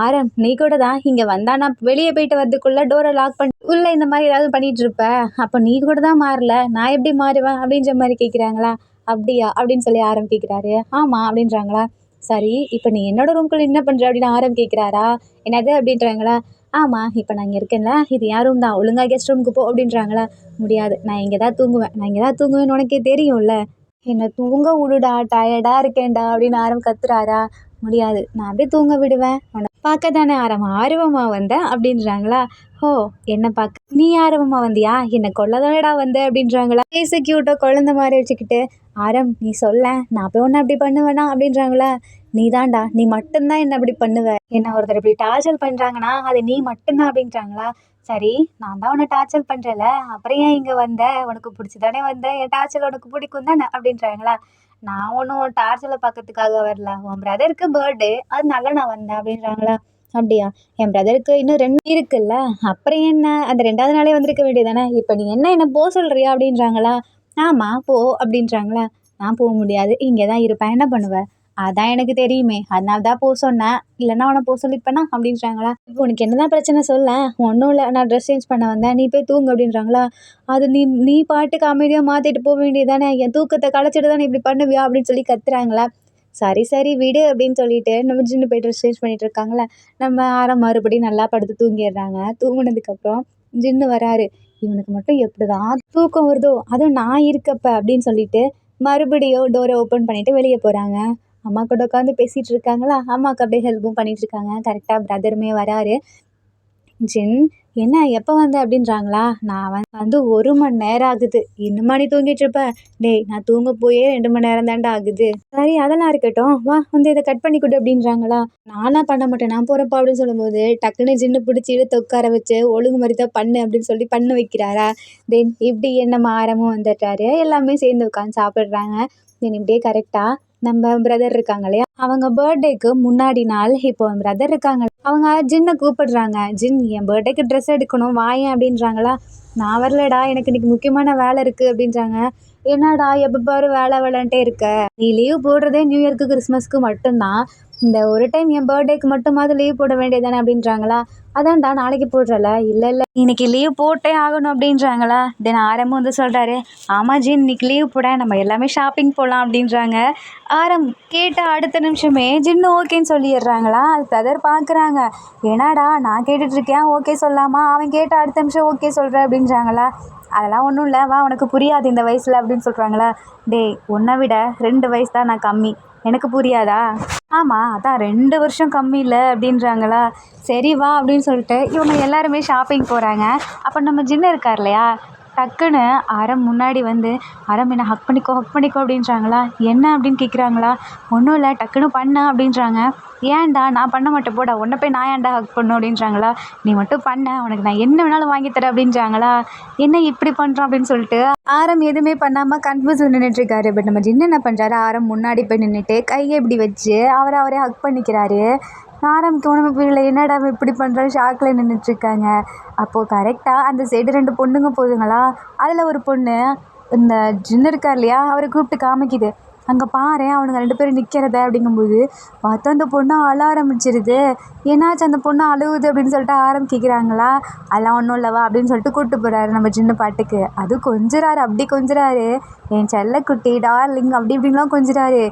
ஆரம் நீ கூட தான் இங்கே வந்தா நான் வெளியே போயிட்டு வரதுக்குள்ளே டோரை லாக் பண்ணி உள்ளே இந்த மாதிரி ஏதாவது பண்ணிகிட்டு இருப்ப, அப்போ நீ கூட தான் மாறல, நான் எப்படி மாறுவேன் அப்படின்ற மாதிரி கேட்குறாங்களா. அப்படியா அப்படின்னு சொல்லி ஆரம்பிக்கிறாரு. ஆமாம் அப்படின்றாங்களா. சரி இப்போ நீ என்னோட ரூம்குள்ளே என்ன பண்ணுற அப்படின்னு கேட்குறாரா. என்னது அப்படின்றாங்களா. ஆமாம், இப்போ நான் இங்கே இருக்கேன்ல, இது என் ரூம் தான், ஒழுங்கா கெஸ்ட் ரூமுக்கு போ அப்படின்றாங்களா. முடியாது, நான் இங்கே தான் தூங்குவேன், நான் இங்கே தான் தூங்குவேன்னு உனக்கே தெரியும்ல. என்ன தூங்க விடுடா, டயர்டாக இருக்கேன்டா அப்படின்னு ஆரம் கத்துறாரா. முடியாது, நான் அப்படியே தூங்க விடுவேன், உன்னை பார்க்க தானே ஆரம் ஆர்வமா வந்தேன் அப்படின்றாங்களா. ஓ, என்ன பார்க்க நீ ஆர்வமா வந்தியா, என்னை கொல்ல தானடா வந்த அப்படின்றாங்களா. பேச கியூட்டோ குழந்த மாதிரி வச்சுக்கிட்டு. ஆரம் நீ சொல்ல, நான் போய் ஒன்று அப்படி பண்ணுவேனா அப்படின்றாங்களா. நீ தான்டா, நீ மட்டும்தான் என்ன அப்படி பண்ணுவ, என்ன ஒருத்தர் இப்படி டார்ச்சர் பண்ணுறாங்கன்னா அது நீ மட்டும்தான் அப்படின்றாங்களா. சரி, நான் தான் உன்னை டார்ச்சர் பண்ணுறல, அப்புறம் ஏன் இங்கே வந்த, உனக்கு பிடிச்சி தானே வந்த, என் டார்ச்சர் உனக்கு பிடிக்கும் தானே அப்படின்றாங்களா. நான் ஒன்றும் டார்ச்சரை பார்க்கறதுக்காக வரல, உன் பிரதருக்கு பர்த்டே அதனால நான் வந்தேன் அப்படின்றாங்களா. அப்படியா, என் பிரதருக்கு இன்னும் 2 இருக்குல்ல, அப்புறம் என்ன அந்த 2வது நாளே வந்திருக்க வேண்டியதானே, இப்போ நீ என்ன போக சொல்கிறியா அப்படின்றாங்களா. ஆமாம் போ அப்படின்றாங்களா. நான் போக முடியாது, இங்கே தான் இருப்பேன், என்ன பண்ணுவேன், அதான் எனக்கு தெரியுமே, அதனால தான் போக சொன்னேன், இல்லைன்னா உன்னை போக சொல்லியிருப்பேனா அப்படின்றாங்களா. இப்போ உனக்கு என்னதான் பிரச்சனை சொல்ல. ஒன்றும் இல்லை, நான் ட்ரெஸ் சேஞ்ச் பண்ண வந்தேன், நீ போய் தூங்கு அப்படின்றாங்களா. அது நீ நீ பாட்டுக்கு அமைதியாக மாற்றிட்டு போக வேண்டியதானே, என் தூக்கத்தை கலைச்சிட்டு தானே இப்படி பண்ணுவியா அப்படின்னு சொல்லி கத்துறாங்களா. சரி சரி விடு அப்படின்னு சொல்லிட்டு நம்ம ஜின்னு போய் ட்ரெஸ் சேஞ்ச் பண்ணிட்டு இருக்காங்களா. நம்ம ஆரம் மறுபடியும் நல்லா படுத்து தூங்கிடுறாங்க. தூங்குனதுக்கப்புறம் ஜின்னு வராரு. இவனுக்கு மட்டும் எப்படிதான் தூக்கம் வருதோ, அதுவும் நான் இருக்கப்ப அப்படின்னு சொல்லிட்டு மறுபடியும் டோரை ஓப்பன் பண்ணிட்டு வெளியே போகிறாங்க. அம்மா கூட உட்காந்து பேசிகிட்டு இருக்காங்களா. அம்மாவுக்கு அப்படியே ஹெல்ப்பும் பண்ணிட்டு இருக்காங்க. கரெக்டாக பிரதருமே வராரு. ஜின், என்ன எப்போ வந்த அப்படின்றாங்களா. நான் வந்து 1 மணி நேரம் ஆகுது, இன்னுமா நீ தூங்கிட்டு இருப்ப. டேய், நான் தூங்க போயே 2 மணி நேரம் தாண்டா ஆகுது. சரி, அதெல்லாம் இருக்கட்டும், வா வந்து இதை கட் பண்ணி கொடு அப்படின்றாங்களா. நானா பண்ண மாட்டேன், நான் போகிறப்பா அப்படின்னு சொல்லும்போது டக்குன்னு ஜின்னு பிடிச்சி இழுத்து உட்கார வச்சு ஒழுங்கு மாதிரி தான் பண்ணு அப்படின்னு சொல்லி பண்ண வைக்கிறாரா. தென் இப்படி என்ன ஆரமும் வந்துட்டாரு. எல்லாமே சேர்ந்து உட்காந்து சாப்பிட்றாங்க. தென் இப்படியே கரெக்டாக நம்ம பிரதர் இருக்காங்க இல்லையா, அவங்க பர்த்டேக்கு முன்னாடி நாள் இப்போ பிரதர் இருக்காங்க, அவங்க ஜின்னை கூப்பிடுறாங்க. ஜின், என் பர்த்டேக்கு ட்ரெஸ் எடுக்கணும் வாயேன் அப்படின்றாங்களா. நான் வரலடா, எனக்கு இன்னைக்கு முக்கியமான வேலை இருக்குது அப்படின்றாங்க. என்னடா எப்போ பாரு வேலை வேலைன்ட்டே இருக்க, நீ லீவ் போடுறதே நியூ இயர்க்கு கிறிஸ்மஸ்க்கு மட்டும்தான், இந்த ஒரு டைம் என் பர்த்டேக்கு மட்டுமாவது லீவ் போட வேண்டியதானே அப்படின்றாங்களா. அதான்டா நாளைக்கு போடுறல. இல்லை இல்லை, இன்னைக்கு லீவ் போட்டே ஆகணும் அப்படின்றாங்களா. தென் ஆரம்பம் வந்து சொல்கிறாரு, ஆமாம் ஜின், இன்னைக்கு லீவ் போட நம்ம எல்லாமே ஷாப்பிங் போகலாம் அப்படின்றாங்க. ஆரம் கேட்ட அடுத்த நிமிஷமே ஜின்னு ஓகேன்னு சொல்லிடுறாங்களா. அது பிரதர் பார்க்குறாங்க, என்னடா நான் கேட்டுட்ருக்கேன் ஓகே சொல்லாமா, அவன் கேட்ட அடுத்த நிமிஷம் ஓகே சொல்கிற அப்படின்றாங்களா. அதெல்லாம் ஒன்றும் இல்லை, வா உனக்கு புரியாது இந்த வயசில் அப்படின்னு சொல்கிறாங்களா. டேய், உன்னை விட 2 வயசு தான் நான் கம்மி, எனக்கு புரியாதா. ஆமாம், அதான் 2 வருஷம் கம்மி இல்லை அப்படின்றாங்களா. சரி வா அப்படின்னு சொல்லிட்டு இவங்க எல்லாருமே ஷாப்பிங் போகிறாங்க. அப்போ நம்ம ஜின்னு இருக்கார் இல்லையா, டக்குன்னு அறம் முன்னாடி வந்து அறம் என்ன ஹக் பண்ணிக்கோ அப்படின்றாங்களா. என்ன அப்படின்னு கேட்குறாங்களா. ஒன்றும் இல்லை, டக்குன்னு பண்ண அப்படின்றாங்க. ஏன்டா நான் பண்ண மாட்டேன் போடா, உன்னை போய் நான் ஏன்டா ஹக் பண்ணும் அப்படின்றாங்களா. நீ மட்டும் பண்ண, உனக்கு நான் என்ன வேணாலும் வாங்கி தரேன் அப்படின்றாங்களா. என்ன இப்படி பண்ணுறோம் அப்படின்னு சொல்லிட்டு ஆரம் எதுவுமே பண்ணாமல் கன்ஃபியூஸில் நின்றுட்டுருக்காரு. பட் நம்ம ஜின்னு என்ன பண்ணுறாரு, ஆரம் முன்னாடி போய் நின்றுட்டு கையை இப்படி வச்சு அவரே ஹக் பண்ணிக்கிறாரு. ஆரம்புக்கு உணவு புரியல, என்னடா இப்படி பண்ணுற ஷாக்கில் நின்றுட்டுருக்காங்க. அப்போது கரெக்டாக அந்த சைடு 2 பொண்ணுங்க போதுங்களா. அதில் ஒரு பொண்ணு இந்த ஜின்னு இருக்கார் இல்லையா, அவரை கூப்பிட்டு காமிக்குது. அங்கே பாரு, அவனுங்க 2 பேரும் நிற்கிறத அப்படிங்கும்போது பார்த்தா அந்த பொண்ணு அழ ஆரம்பிச்சிருது. என்னாச்சு அந்த பொண்ணு அழுகுது அப்படின்னு சொல்லிட்டு ஆரம்பிக்கிறாங்களா. அதெல்லாம் ஒன்றும் இல்லவா அப்படின்னு சொல்லிட்டு கூப்பிட்டு போகிறாரு நம்ம ஜின்னு பாட்டுக்கு. அது கொஞ்சிறாரு, அப்படி கொஞ்சிறாரு, என் செல்லக்குட்டி டார்லிங் அப்படி இப்படின்லாம் கொஞ்சிறாரு.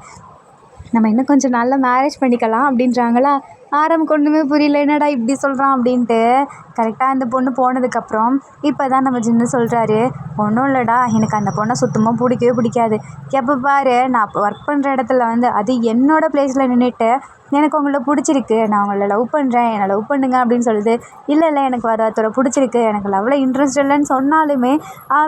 நம்ம இன்னும் கொஞ்சம் நாளில் மேரேஜ் பண்ணிக்கலாம் அப்படின்றாங்களா. ஆரம்புக்கு ஒன்றுமே புரியல, என்னடா இப்படி சொல்கிறான் அப்படின்ட்டு. கரெக்டாக அந்த பொண்ணு போனதுக்கப்புறம் இப்போ தான் நம்ம ஜின்னு சொல்கிறாரு, ஒன்றும் இல்லைடா, எனக்கு அந்த பொண்ணை சுத்தமாக பிடிக்கவே பிடிக்காது. எப்போ பாரு நான் ஒர்க் பண்ணுற இடத்துல வந்து அது என்னோடய ப்ளேஸில் நின்றுட்டு எனக்கு உங்களை பிடிச்சிருக்கு, நான் உங்களை லவ் பண்ணுறேன், என்னை லவ் பண்ணுங்க அப்படின்னு சொல்லுது. இல்லை இல்லை, எனக்கு ஒருத்தரை பிடிச்சிருக்கு, எனக்கு லவ்வில் இன்ட்ரெஸ்ட் இல்லைன்னு சொன்னாலுமே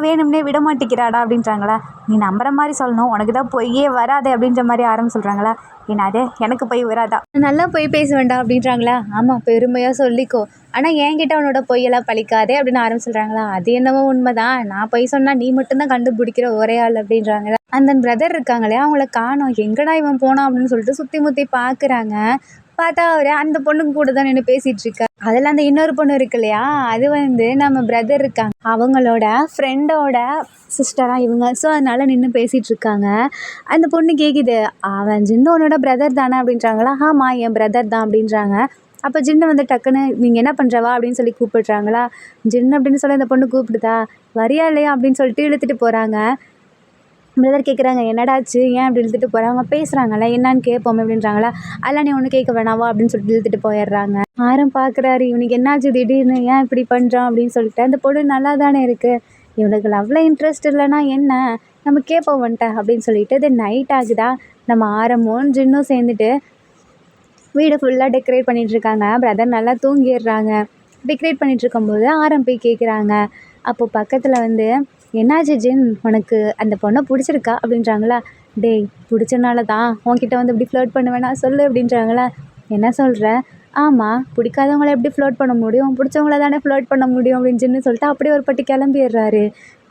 வேணும்னே விட மாட்டேங்கிறாடா அப்படின்றாங்களா. நீ நம்புற மாதிரி சொல்லணும், உனக்கு தான் பொய்யே வராதே அப்படின்ற மாதிரி ஆரம்பி சொல்கிறாங்களா. என்னது, எனக்கு பொய் வராதா, நல்லா பொய் பேச வேண்டாம் அப்படின்றாங்களா. ஆமாம், பெருமையாக சொல்லிக்கோ, ஆனால் என்கிட்ட அவனோட பொய்யெல்லாம் பழிக்காதே அப்படின்னு ஆரம்பி சொல்கிறாங்களா. அது என்னவோ உண்மைதான், நான் பொய் சொன்னால் நீ மட்டும்தான் கண்டுபிடிக்கிற ஒரே ஆள் அப்படின்றாங்களா. அந்த பிரதர் இருக்காங்களே, அவங்கள காணோம், எங்கடா இவன் போனான் அப்படின்னு சொல்லிட்டு சுற்றி முற்றி பார்க்குறாங்க. பார்த்தா அவர் அந்த பொண்ணுக்கு கூட தான் நின்று பேசிகிட்டு இருக்காரு. அதில் அந்த இன்னொரு பொண்ணு இருக்கு இல்லையா, அது வந்து நம்ம பிரதர் இருக்காங்க, அவங்களோட ஃப்ரெண்டோட சிஸ்டராக இவங்க. ஸோ அதனால் நின்று பேசிகிட்டு இருக்காங்க. அந்த பொண்ணு கேட்குது, அவன் ஜின்னு உன்னோட பிரதர் தானே அப்படின்றாங்களா. ஆமாம், என் பிரதர் தான் அப்படின்றாங்க. அப்போ ஜின்னு வந்து டக்குன்னு நீங்கள் என்ன பண்ணுறவா அப்படின்னு சொல்லி கூப்பிடுறாங்களா. ஜின்னு அப்படின்னு சொல்லி அந்த பொண்ணு கூப்பிடுதா, வரியா இல்லையா அப்படின்னு சொல்லிட்டு இழுத்துட்டு போகிறாங்க. பிரதர் கேட்குறாங்க, என்னடாச்சு ஏன் அப்படி இழுத்துட்டு போகிறாங்க, பேசுகிறாங்களா என்னான்னு கேட்போம் அப்படின்றாங்களா. அதெல்லாம் நீ ஒன்றும் கேட்க வேணாவா அப்படின்னு சொல்லிட்டு இழுத்துட்டு போயிடுறாங்க. ஆரம் பார்க்குறாரு, இவனுக்கு என்னாச்சு திடீர்னு ஏன் இப்படி பண்ணுறான் அப்படின்னு சொல்லிட்டு. அந்த பொண்ணு நல்லா தானே இருக்குது, இவனுக்கு லவ்வில் இன்ட்ரெஸ்ட் இல்லைன்னா என்ன, நம்ம கேட்போம் வந்துட்டேன் அப்படின்னு சொல்லிட்டு. இது நைட் ஆகுதா, நம்ம ஆரமும் ஜின்னும் சேர்ந்துட்டு வீடு ஃபுல்லாக டெக்கரேட் பண்ணிகிட்ருக்காங்க. பிரதர் நல்லா தூங்கிடுறாங்க. டெக்கரேட் பண்ணிகிட்ருக்கும்போது ஆரம் போய் கேட்குறாங்க. அப்போது பக்கத்தில் வந்து, என்னாச்சு ஜின், உனக்கு அந்த பொண்ணை பிடிச்சிருக்கா அப்படின்றாங்களா. டேய், பிடிச்சனால தான் உன்கிட்ட வந்து இப்படி ஃப்ளர்ட் பண்ணுவேனா சொல்லு அப்படின்றாங்களா. என்ன சொல்கிற, ஆமாம் பிடிக்காதவங்கள எப்படி ஃப்ளர்ட் பண்ண முடியும், பிடிச்சவங்கள தானே ஃப்ளர்ட் பண்ண முடியும் அப்படின்னு ஜின்னு சொல்லிட்டு அப்படியே ஒரு பட்டி கிளம்பிடுறாரு.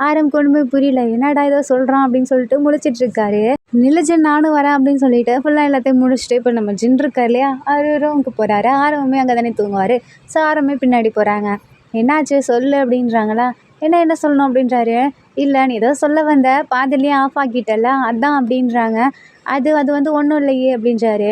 ஆரம் கொண்டு புரியல, என்னடா ஏதோ சொல்கிறான் அப்படின்னு சொல்லிட்டு முழிச்சிட்ருக்காரு. நில்லு ஜின், நானும் வரேன் அப்படின்னு சொல்லிட்டு ஃபுல்லாக எல்லாத்தையும் முடிச்சுட்டு இப்போ நம்ம ஜின் இருக்கார் இல்லையா, அவர் ரூமுக்கு போகிறாரு. ஆரவமே அங்கே தானே தூங்குவார். ஸோ ஆரமே பின்னாடி போகிறாங்க. என்னாச்சு சொல்லு அப்படின்றாங்களா. என்ன சொல்லணும் அப்படின்றாரு. இல்லை, நீ ஏதோ சொல்ல வந்த, பாதிலேயே ஆஃப் ஆக்கிட்டல அதான் அப்படின்றாங்க. அது அது வந்து ஒன்றும் இல்லையே அப்படின்றாரு.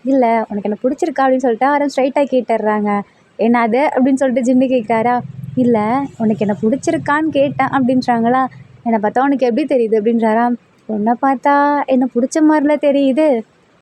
இல்லை, உனக்கு என்ன பிடிச்சிருக்கா அப்படின்னு சொல்லிட்டு ஆரம் ஸ்ட்ரைட்டாக கேட்டுடுறாங்க. என்ன அது அப்படின்னு சொல்லிட்டு ஜின்னு கேட்குறாரா. இல்லை, உனக்கு என்ன பிடிச்சிருக்கான்னு கேட்டேன் அப்படின்றாங்களா. என்னை பார்த்தா உனக்கு எப்படி தெரியுது அப்படின்றாரா. உன்னை பார்த்தா என்ன பிடிச்ச மாதிரில தெரியுது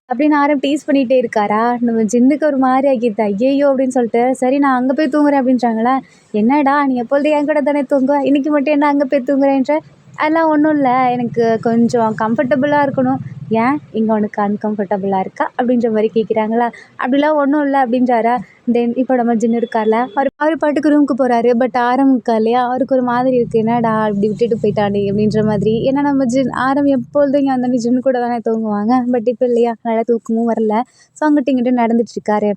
அப்படின்னு ஆரம் டீஸ் பண்ணிகிட்டே இருக்காரா. நம்ம ஜின்னுக்கு ஒரு மாதிரி ஆகிடுது. ஐயையோ அப்படின்னு சொல்லிட்டு, சரி நான் அங்கே போய் தூங்குறேன் அப்படின்றாங்களா. என்னடா நீ எப்பொழுது என் கூட தானே தூங்குவ, இன்றைக்கி மட்டும் என்ன அங்கே போய் தூங்குறேன்ற. அதெல்லாம் ஒன்றும் இல்லை, எனக்கு கொஞ்சம் கம்ஃபர்டபுளாக இருக்கணும். ஏன் இங்கே உனக்கு அன்கம்ஃபர்டபுளாக இருக்கா அப்படின்ற மாதிரி கேட்குறாங்களா. அப்படிலாம் ஒன்றும் இல்லை அப்படின்றாரா. தென் இப்போ நம்ம ஜின்னு இருக்கார்ல, அவர் பாட்டுக்கு ரூமுக்கு போகிறாரு. பட் ஆரம் இருக்கா இல்லையா, அவருக்கு ஒரு மாதிரி இருக்குது. என்னடா இப்படி விட்டுட்டு போயிட்டானே அப்படின்ற மாதிரி. ஏன்னா நம்ம ஜின் ஆரம் எப்பொழுதும் இங்கே வந்தாலும் ஜின்னு கூட தானே தூங்குவாங்க. பட் இப்போ இல்லையா, நல்லா தூக்கமும் வரல. ஸோ அங்கிட்ட இங்கிட்ட நடந்துட்டுருக்காரு.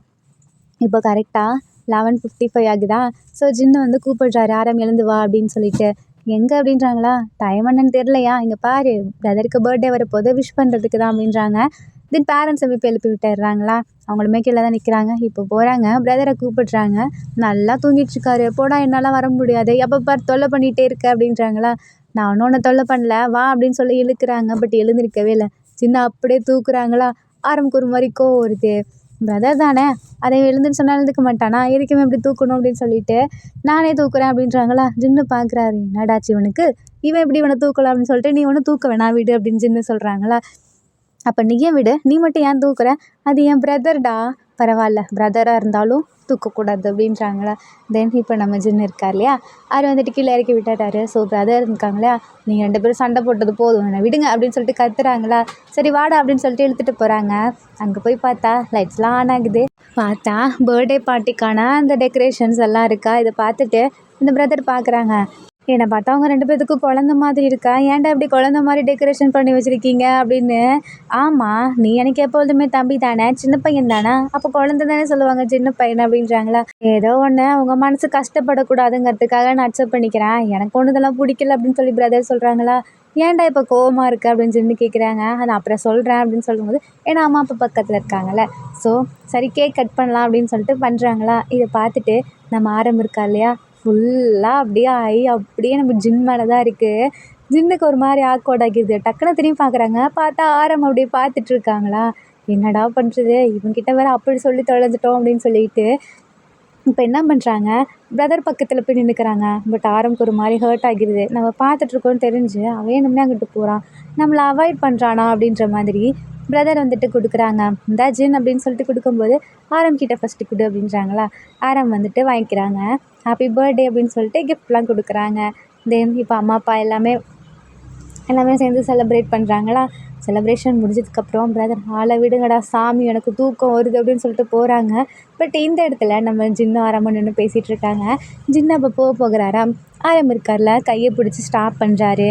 இப்போ கரெக்டாக 11:55 ஆகுதா. ஸோ ஜின்னு வந்து கூப்பிடுறாரு, ஆரம் எழுந்து வா அப்படின்னு சொல்லிட்டு. எங்கே அப்படின்றாங்களா. டைம் என்னன்னு தெரிலையா, இங்கே பாரு பிரதருக்கு பர்த்டே வரப்போது, விஷ் பண்ணுறதுக்கு தான் அப்படின்றாங்க. தென் பேரண்ட்ஸை போய் எழுப்பி விட்டுடுறாங்களா. அவங்களுமே கீழே தான் நிற்கிறாங்க. இப்போ போகிறாங்க, பிரதரை கூப்பிடுறாங்க. நல்லா தூங்கிட்டுருக்காரு. போடா என்னால் வர முடியாது, எப்போ பார் தொல்லை பண்ணிகிட்டே இருக்க அப்படின்றாங்களா. நான் ஒன்றும் ஒன்று தொல்லை பண்ணல வா அப்படின்னு சொல்லி இழுக்கிறாங்க. பட் எழுந்திருக்கவே இல்லை. சின்ன அப்படியே தூக்குறாங்களா. ஆரம்புக்கு ஒரு மாதிரி கோவம் வருது. பிரதர் தானே, அதை எழுந்துன்னு சொன்னால் எழுந்துக்க மாட்டானா, எதுக்குமே எப்படி தூக்கணும் அப்படின்னு சொல்லிட்டு நானே தூக்குறேன் அப்படின்றாங்களா. ஜின்னு பார்க்குறாரு, என்னடாச்சு இவனுக்கு, இவன் எப்படி இவனை தூக்கலாம் அப்படின்னு சொல்லிட்டு. நீ ஒன்றும் தூக்க வேணாம் விடு அப்படின்னு ஜின்னு சொல்கிறாங்களா. அப்போ நீயே விடு, நீ மட்டும் ஏன் தூக்குற, அது என் பிரதர்டா, பரவாயில்ல பிரதராக இருந்தாலும் தூக்கக்கூடாது அப்படின்றாங்களா. தென் இப்போ நம்ம ஜின்னு இருக்கார் இல்லையா, அவர் வந்துட்டு கீழே இறக்கி விட்டாட்டாரு. ஸோ பிரதர் இருக்காங்க இல்லையா, நீங்கள் 2 பேரும் சண்டை போட்டது போதும், என்னை விடுங்க அப்படின்னு சொல்லிட்டு கத்துறாங்களா. சரி வாடா அப்படின்னு சொல்லிட்டு இழுத்துட்டு போகிறாங்க. அங்கே போய் பார்த்தா லைட்ஸ்லாம் ஆன் ஆகுது. பார்த்தா பர்த்டே பார்ட்டிக்கான அந்த டெக்கரேஷன்ஸ் எல்லாம் இருக்கா. இதை பார்த்துட்டு இந்த பிரதர் பார்க்குறாங்க. என்னை பார்த்தா அவங்க 2 பேத்துக்கும் குழந்த மாதிரி இருக்கா, ஏன்டா இப்படி குழந்த மாதிரி டெக்கரேஷன் பண்ணி வச்சுருக்கீங்க அப்படின்னு. ஆமாம், நீ எனக்கு எப்பொழுதுமே தம்பி தானே, சின்ன பையன் தானே, அப்போ குழந்தை தானே சொல்லுவாங்க சின்ன பையன் அப்படின்றாங்களா. ஏதோ ஒன்று உங்கள் மனசு கஷ்டப்படக்கூடாதுங்கிறதுக்காக நான் அக்செப்ட் பண்ணிக்கிறேன், எனக்கு ஒன்று இதெல்லாம் பிடிக்கல அப்படின்னு சொல்லி பிரதர் சொல்கிறாங்களா. ஏன்டா இப்போ கோவமாக இருக்குது அப்படின்னு சொல்லி கேட்குறாங்க. அதை அப்புறம் சொல்கிறேன் அப்படின்னு சொல்லும்போது, ஏன்னா அம்மா அப்பா பக்கத்தில் இருக்காங்கல்ல. ஸோ சரி கேக் கட் பண்ணலாம் அப்படின்னு சொல்லிட்டு பண்ணுறாங்களா. இதை பார்த்துட்டு நம்ம இருக்கா இல்லையா, ஃபுல்லாக அப்படியே ஆகி அப்படியே நம்ம ஜின் மேலே தான் இருக்குது. ஜின்னுக்கு ஒரு மாதிரி ஆக்வர்ட் ஆகிடுது. டக்குன்னு திரும்பி பார்க்குறாங்க. பார்த்தா ஆரம் அப்படியே பார்த்துட்ருக்காங்களா. என்னடா பண்ணுறது, இவங்கிட்ட வேறு அப்படி சொல்லி தொலைஞ்சிட்டோம் அப்படின்னு சொல்லிட்டு இப்போ என்ன பண்ணுறாங்க, பிரதர் பக்கத்தில் போய் நின்றுக்கிறாங்க. பட் ஆரம்புக்கு ஒரு மாதிரி ஹர்ட் ஆகிடுது. நம்ம பார்த்துட்ருக்கோன்னு தெரிஞ்சு அவன் வேணும்னே அங்கிட்டு போகிறான், நம்மளை அவாய்ட் பண்ணுறானா அப்படின்ற மாதிரி பிரதர் வந்துட்டு கொடுக்குறாங்க. இந்த ஜின் அப்படின்னு சொல்லிட்டு கொடுக்கும்போது ஆரம்கிட்ட ஃபஸ்ட்டு கொடு அப்படின்றாங்களா. ஆரம் வந்துட்டு வாங்கிக்கிறாங்க. ஹாப்பி பர்த்டே அப்படின்னு சொல்லிட்டு கிஃப்ட்லாம் கொடுக்குறாங்க. தென் இப்போ அம்மா அப்பா எல்லாமே சேர்ந்து செலிப்ரேட் பண்ணுறாங்களா. செலிப்ரேஷன் முடிஞ்சதுக்கப்புறம் பிரதர் ஆளை விடுங்கடா சாமி, எனக்கு தூக்கம் வருது அப்படின்னு சொல்லிட்டு போகிறாங்க. பட் இந்த இடத்துல நம்ம ஜின்னு ஆரம்பம் நின்று பேசிகிட்டு இருக்காங்க. ஜின்னு அப்போ போகிறாராம். ஆரம் இருக்கார்ல, கையை பிடிச்சி ஸ்டாப் பண்ணுறாரு.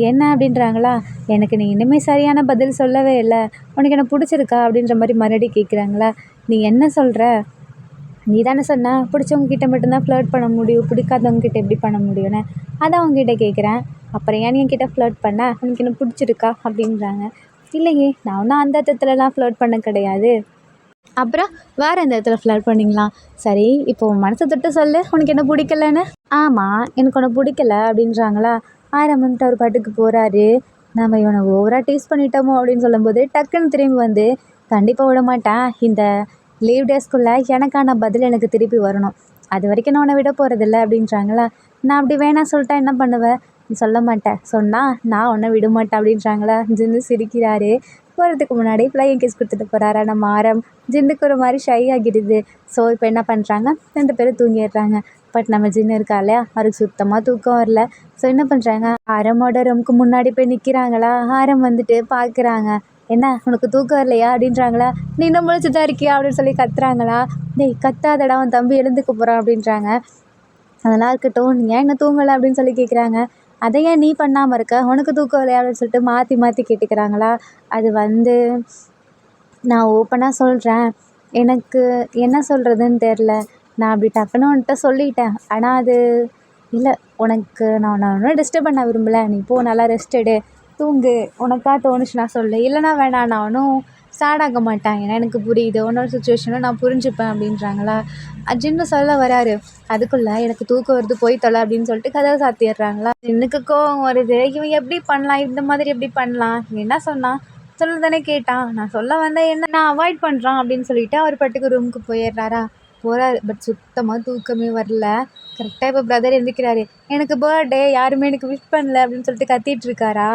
என்ன அப்படின்றாங்களா. எனக்கு நீ இன்னுமே சரியான பதில் சொல்லவே இல்லை, உனக்கு என்ன பிடிச்சிருக்கா அப்படின்ற மாதிரி மறுபடியும் கேட்குறாங்களா. நீ என்ன சொல்கிற, நீ தானே சொன்ன பிடிச்சவங்க கிட்ட மட்டும்தான் ஃப்ளர்ட் பண்ண முடியும், பிடிக்காதவங்க கிட்ட எப்படி பண்ண முடியும்னு. அதான் அவங்ககிட்ட கேட்குறேன். அப்புறம் ஏன் என்கிட்ட ஃப்ளர்ட் பண்ண, உனக்கு என்ன பிடிச்சிருக்கா அப்படின்றாங்க. இல்லையே, நான் ஒன்றும் அந்த இடத்துலலாம் ஃப்ளர்ட் பண்ண கிடையாது. அப்புறம் வேறு எந்த இடத்துல ஃப்ளர்ட் பண்ணிங்களா. சரி இப்போ மனசை தொட்டு சொல்லு, உனக்கு என்ன பிடிக்கலன்னு. ஆமாம், எனக்கு உனக்கு பிடிக்கல அப்படின்றாங்களா. ஆயிரம் வந்துட்டு அவர் பாட்டுக்கு போகிறாரு. நம்ம இவனை ஓவராக டீஸ் பண்ணிட்டோமோ அப்படின்னு சொல்லும்போது டக்குன்னு திரும்பி வந்து, கண்டிப்பாக விட மாட்டேன், இந்த லீவ் டேஸ்க்குள்ளே எனக்கான பதில் எனக்கு திருப்பி வரணும், அது வரைக்கும் நான் உன்னை விட போகிறதில்ல அப்படின்றாங்களா. நான் அப்படி வேணாம் சொல்லிட்டா என்ன பண்ணுவேன், நீ சொல்ல மாட்டேன், சொன்னால் நான் உன்னை விட மாட்டேன் அப்படின்றாங்களா. ஜின்னு சிரிக்கிறாரு. போகிறதுக்கு முன்னாடி ஃப்ளையிங் கிஸ் கொடுத்துட்டு போகிறாரா நம்ம ஆரம். ஜின்னுக்கு ஒரு மாதிரி ஷை ஆகிடுது. ஸோ இப்போ என்ன பண்ணுறாங்க, 2 பேரும் தூங்கிடுறாங்க. பட் நம்ம ஜின்னு இருக்கா இல்லையா, அவருக்கு சுத்தமாக தூக்கம் வரல. ஸோ என்ன பண்ணுறாங்க, ஆரமோட ரூமுக்கு முன்னாடி போய் நிற்கிறாங்களா. ஆரம் வந்துட்டு பார்க்குறாங்க. என்ன உனக்கு தூக்கம் வரலையா அப்படின்றாங்களா. நீ இன்னும் முழிச்சு தான் இருக்கியா அப்படின்னு சொல்லி கத்துறாங்களா. டேய் கத்தாதடா, அவன் தம்பி எழுந்துக்க போகிறான் அப்படின்றாங்க. அதெல்லாம் இருக்கட்டும், நீ ஏன் இன்னும் தூங்கலை அப்படின்னு சொல்லி கேட்குறாங்க. அதை ஏன் நீ பண்ணாமல் இருக்க, உனக்கு தூக்கம் இல்லையா அப்படின்னு சொல்லிட்டு மாற்றி மாற்றி கேட்டுக்கிறாங்களா. அது வந்து நான் ஓப்பனாக சொல்கிறேன், எனக்கு என்ன சொல்கிறதுன்னு தெரில. நான் அப்படி டக்குன்னு உன்கிட்ட சொல்லிட்டேன். ஆனால் அது இல்லை, உனக்கு நான் ஒன்றும் டிஸ்டர்ப் பண்ண விரும்பலை. நீ போ, நல்லா ரெஸ்ட் எடு, தூங்கு. உனக்கா தோணுச்சுன்னா சொல்லு, இல்லைனா வேணாம், நான் ஒன்றும் சேட் ஆக மாட்டேன். ஏன்னா எனக்கு புரியுது, உன்னோட சுச்சுவேஷனும் நான் புரிஞ்சுப்பேன் அப்படின்றாங்களா. ஜின்னு சொல்ல வராரு. அதுக்குள்ளே எனக்கு தூக்கம் வருது, போய் தொலை அப்படின்னு சொல்லிட்டு கதவை சாத்திடுறாங்களா. ஜின்னுக்கு கோவம் வருது. இவன் எப்படி பண்ணலாம், இந்த மாதிரி எப்படி பண்ணலாம், என்ன சொன்னான் சொல்ல தானே கேட்டான், நான் சொல்ல வந்தேன் என்ன நான் அவாய்ட் பண்ணுறான் அப்படின்னு சொல்லிட்டு அவர் பட்டுக்கு ரூமுக்கு போயிடுறாரா. போகிறாரு. பட் சுத்தமாக தூக்கமே வரல. கரெக்டாக இப்போ பிரதர் எழுந்திக்கிறாரு. எனக்கு பர்த்டே, யாருமே எனக்கு விஷ் பண்ணல அப்படின்னு சொல்லிட்டு கத்திட்டு இருக்காரா.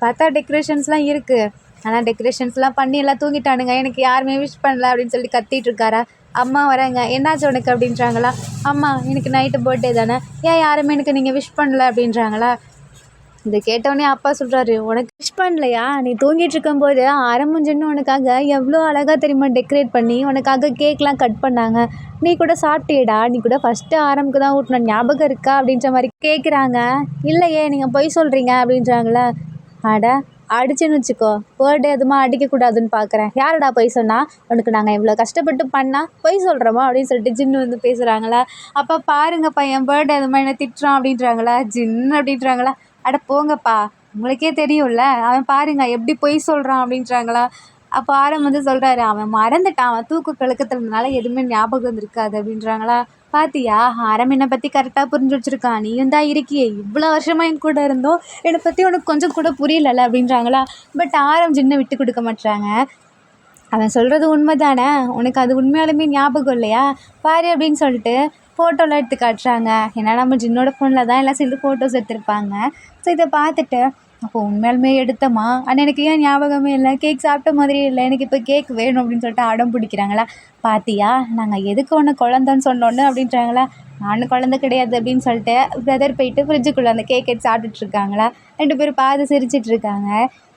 பார்த்தா டெக்கரேஷன்ஸ்லாம் இருக்குது, ஆனால் டெக்கரேஷன்ஸ்லாம் பண்ணி எல்லாம் தூங்கிட்டானுங்க, எனக்கு யாருமே விஷ் பண்ணல அப்படின்னு சொல்லி கத்திட்டு இருக்காரா. அம்மா வராங்க. என்னாச்சு உனக்கு அப்படின்றாங்களா. அம்மா எனக்கு நைட்டு பர்த்டே தானே, ஏன் யாருமே எனக்கு நீங்கள் விஷ் பண்ணல அப்படின்றாங்களா. இதை கேட்டவுடனே அப்பா சொல்கிறாரு, உனக்கு விஷ் பண்ணலையா, நீ தூங்கிட்டு இருக்கும்போது ஆரம்பிஞ்சுன்னு உனக்காக எவ்வளோ அழகாக தெரியுமா டெக்கரேட் பண்ணி உனக்காக கேக்லாம் கட் பண்ணாங்க, நீ கூட சாப்பிட்டியடா, நீ கூட ஃபஸ்ட்டு ஆரம்புக்கு தான் ஊட்டின ஞாபகம் இருக்கா அப்படின்ற மாதிரி கேட்குறாங்க. இல்லையே, நீங்கள் பொய் சொல்கிறீங்க அப்படின்றாங்களே. அட அடிச்சுன்னு வச்சுக்கோ, பர்த்டே எதுமா அடிக்கக்கூடாதுன்னு பார்க்குறேன், யாருடா பொய் சொன்னா, உனக்கு நாங்கள் இவ்வளோ கஷ்டப்பட்டு பண்ணால் பொய் சொல்கிறோமா அப்படின்னு சொல்லிட்டு ஜின்னு வந்து பேசுகிறாங்களா. அப்போ பாருங்க பையன் பர்த்டே எதுமா என்ன திட்டுறான் அப்படின்றாங்களா. ஜின்னு அப்படின்றாங்களா. அட போங்கப்பா, உங்களுக்கே தெரியும்ல, அவன் பாருங்க எப்படி பொய் சொல்கிறான் அப்படின்றாங்களா. அப்போ ஆரம் வந்து சொல்கிறாரு, அவன் மறந்துட்டான், அவன் தூக்கு கலக்கத்துலனால எதுவுமே ஞாபகம் இருக்காது அப்படின்றாங்களா. பாத்தியா, ஆரம் என்னை பற்றி கரெக்டாக புரிஞ்சு வச்சுருக்கான், நீயும் தான் இருக்கியே, இவ்வளோ வருஷமாக என் கூட இருந்தோம், என்னை பற்றி உனக்கு கொஞ்சம் கூட புரியலல்ல அப்படின்றாங்களா. பட் ஆரம் சின்ன விட்டு கொடுக்க மாட்டாங்க. அவன் சொல்கிறது உண்மை தானே, உனக்கு அது உண்மையாலுமே ஞாபகம் இல்லையா பாரு அப்படின்னு சொல்லிட்டு ஃபோட்டோலாம் எடுத்து காட்டுறாங்க. ஏன்னா நம்ம ஜின்னோட ஃபோனில் தான் எல்லாம் சேர்ந்து ஃபோட்டோஸ் எடுத்திருப்பாங்க. ஸோ இதை பார்த்துட்டு, அப்போ உண்மையாலுமே எடுத்தோமா, ஆனால் எனக்கு ஏன் ஞாபகமே இல்லை, கேக் சாப்பிட்ட மாதிரியே இல்லை, எனக்கு இப்போ கேக் வேணும் அப்படின்னு சொல்லிட்டு அடம் பிடிக்கிறாங்களா. பாத்தியா, நாங்கள் எதுக்கு ஒன்று குழந்தைன்னு சொன்னோன்னு அப்படின்றாங்களா. நானும் குழந்தை கிடையாது அப்படின்னு சொல்லிட்டு பிரதர் போயிட்டு ஃப்ரிட்ஜுக்குள்ளே அந்த கேக் எடுத்து சாப்பிட்டுட்ருக்காங்களா. 2 பேரும் பார்த்து சிரிச்சிட்ருக்காங்க.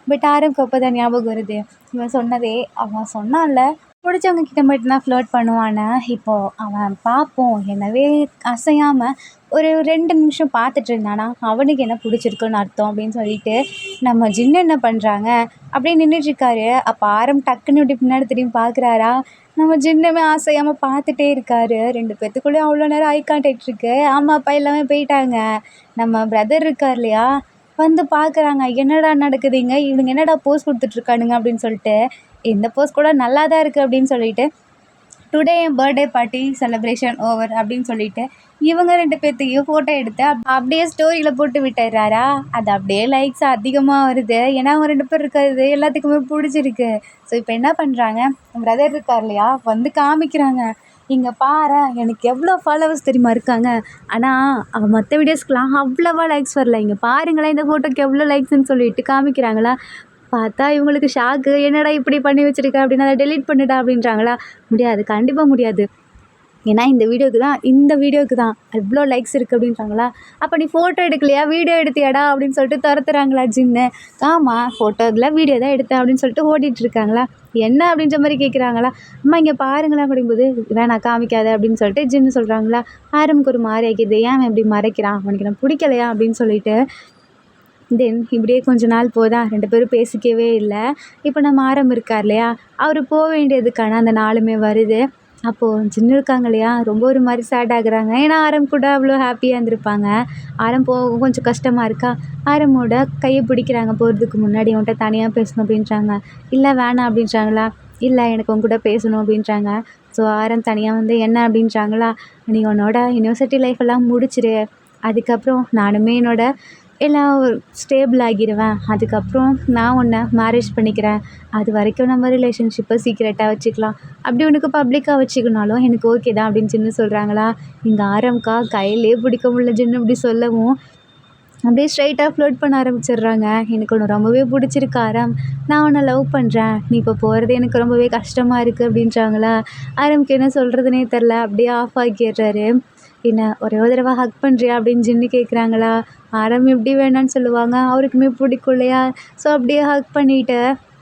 பட் ஆரம்புக்கு அப்போ தான் ஞாபகம் வருது, இவன் சொன்னதே, அவன் சொன்னான்ல பிடிச்சவங்க கிட்ட மட்டும்தான் ஃப்ளர்ட் பண்ணுவானே, இப்போது அவன் பார்ப்போம் என்னவே அசையாமல் ஒரு 2 நிமிஷம் பார்த்துட்டு இருந்தானா, அவனுக்கு என்ன பிடிச்சிருக்குன்னு அர்த்தம் அப்படின்னு சொல்லிட்டு நம்ம ஜின்னு என்ன பண்ணுறாங்க அப்படியே நின்றுட்டுருக்காரு. அப்போ ஆரம் டக்குன்னு இப்படி பின்னாடி திரும்பி பார்க்குறாரா. நம்ம ஜின்னுமே அசையாமல் பார்த்துட்டே இருக்காரு. 2 பேத்துக்குள்ளேயும் அவ்வளோ நேரம் ஐ கான்டாக்ட் இருக்குது. ஆமாம் அப்பா எல்லாமே போயிட்டாங்க. நம்ம பிரதர் இருக்கார் இல்லையா, வந்து பார்க்குறாங்க, என்னடா நடக்குதுங்க, இவனுங்க என்னடா போஸ் கொடுத்துட்ருக்கானுங்க அப்படின்னு சொல்லிட்டு. இந்த போஸ் கூட நல்லா தான் இருக்குது அப்படின்னு சொல்லிட்டு, டுடே என் பர்த்டே பார்ட்டி செலிப்ரேஷன் ஓவர் அப்படின்னு சொல்லிட்டு இவங்க 2 பேர்த்தையும் ஃபோட்டோ எடுத்து அப்படியே ஸ்டோரியில் போட்டு விட்டுறாரா. அது அப்படியே லைக்ஸ் அதிகமாக வருது. ஏன்னா அவங்க 2 பேர் இருக்கிறது எல்லாத்துக்குமே பிடிச்சிருக்கு. ஸோ இப்போ என்ன பண்ணுறாங்க, பிரதர் இருக்கார் இல்லையா, வந்து காமிக்கிறாங்க. இங்கே பாரு, எனக்கு எவ்வளோ ஃபாலோவர்ஸ் தெரியுமா இருக்காங்க, ஆனால் மற்ற வீடியோஸ்க்கெலாம் அவ்வளோவா லைக்ஸ் வரல, இங்கே பாருங்களேன் இந்த ஃபோட்டோக்கு எவ்வளோ லைக்ஸ்ன்னு சொல்லிட்டு காமிக்கிறாங்களா. பார்த்தா இவங்களுக்கு ஷாக்கு, என்னடா இப்படி பண்ணி வச்சுருக்க அப்படின்னு, அதை டெலீட் பண்ணிட்டா அப்படின்றாங்களா. முடியாது, கண்டிப்பாக முடியாது, ஏன்னா இந்த வீடியோவுக்கு தான் எவ்வளோ லைக்ஸ் இருக்குது அப்படின்றாங்களா. அப்போ நீ ஃபோட்டோ எடுக்கலையா, வீடியோ எடுத்தியாடா அப்படின்னு சொல்லிட்டு துரத்துறாங்களா ஜின்னு. ஆமாம், ஃபோட்டோ இதில் வீடியோ தான் எடுத்தேன் அப்படின்னு சொல்லிட்டு ஓடிட்டுருக்காங்களா. என்ன அப்படின்ற மாதிரி கேட்குறாங்களா. அம்மா இங்கே பாருங்களேன் அப்படிங்கும்போது, வேணா காமிக்காத அப்படின்னு சொல்லிட்டு ஜின்னு சொல்கிறாங்களா. ஆரம்புக்கு ஒரு மாதிரி ஆகிடுது, ஏன் அவன் இப்படி மறைக்கிறான், அவனுக்கு நான் பிடிக்கலையா அப்படின்னு சொல்லிட்டு. தென் இப்படியே கொஞ்ச நாள் போதா, 2 பேரும் பேசிக்கவே இல்லை. இப்போ நம்ம ஆரம் இருக்கார் இல்லையா, அவர் போக வேண்டியதுக்கான அந்த நாளுமே வருது. அப்போது ஜின்னு இருக்காங்க இல்லையா, ரொம்ப ஒரு மாதிரி சேட் ஆகுறாங்க. ஏன்னா ஆரம் கூட அவ்வளோ ஹாப்பியாக இருந்திருப்பாங்க. ஆரம் போக கொஞ்சம் கஷ்டமாக இருக்கா. ஆரமோட கையை பிடிக்கிறாங்க. போகிறதுக்கு முன்னாடி அவன்கிட்ட தனியாக பேசணும் அப்படின்றாங்க. இல்லை வேணாம் அப்படின்றாங்களா. இல்லை எனக்கு உங்க கூட பேசணும் அப்படின்றாங்க. ஸோ ஆரம் தனியாக வந்து என்ன அப்படின்றாங்களா, நீ உன்னோட யூனிவர்சிட்டி லைஃப்பெல்லாம் முடிச்சிரு, அதுக்கப்புறம் நானுமே எல்லாம் ஸ்டேபிள் ஆகிடுவேன், அதுக்கப்புறம் நான் உன்னை மேரேஜ் பண்ணிக்கிறேன், அது வரைக்கும் நம்ம ரிலேஷன்ஷிப்பை சீக்ரெட்டாக வச்சுக்கலாம், அப்படி உனக்கு பப்ளிக்காக வச்சுக்கனாலும் எனக்கு ஓகே தான் அப்படின்னு ஜின்னு சொல்கிறாங்களா. இங்கே ஆரம்க்கா கையிலே பிடிக்க முடியல ஜின்னு இப்படி சொல்லவும். அப்படியே ஸ்ட்ரைட்டாக ஃப்ளர்ட் பண்ண ஆரம்பிச்சிடுறாங்க. எனக்கு உன்னை ரொம்பவே பிடிச்சிருக்கு ஆரம், நான் உன்னை லவ் பண்ணுறேன், நீ இப்போ போகிறது எனக்கு ரொம்பவே கஷ்டமாக இருக்குது அப்படின்றாங்களா. ஆரம்க்கு என்ன சொல்கிறதுனே தெரில, அப்படியே ஆஃப் ஆக்கிடுறாரு. என்ன ஒரே ஒரு தடவை ஹக் பண்ணுறியா அப்படின்னு ஜின்னு கேட்குறாங்களா. ஆரம் எப்படி வேணான்னு சொல்லுவாங்க, அவருக்குமே பிடிக்கும் இல்லையா. ஸோ அப்படியே ஹக் பண்ணிவிட்டு,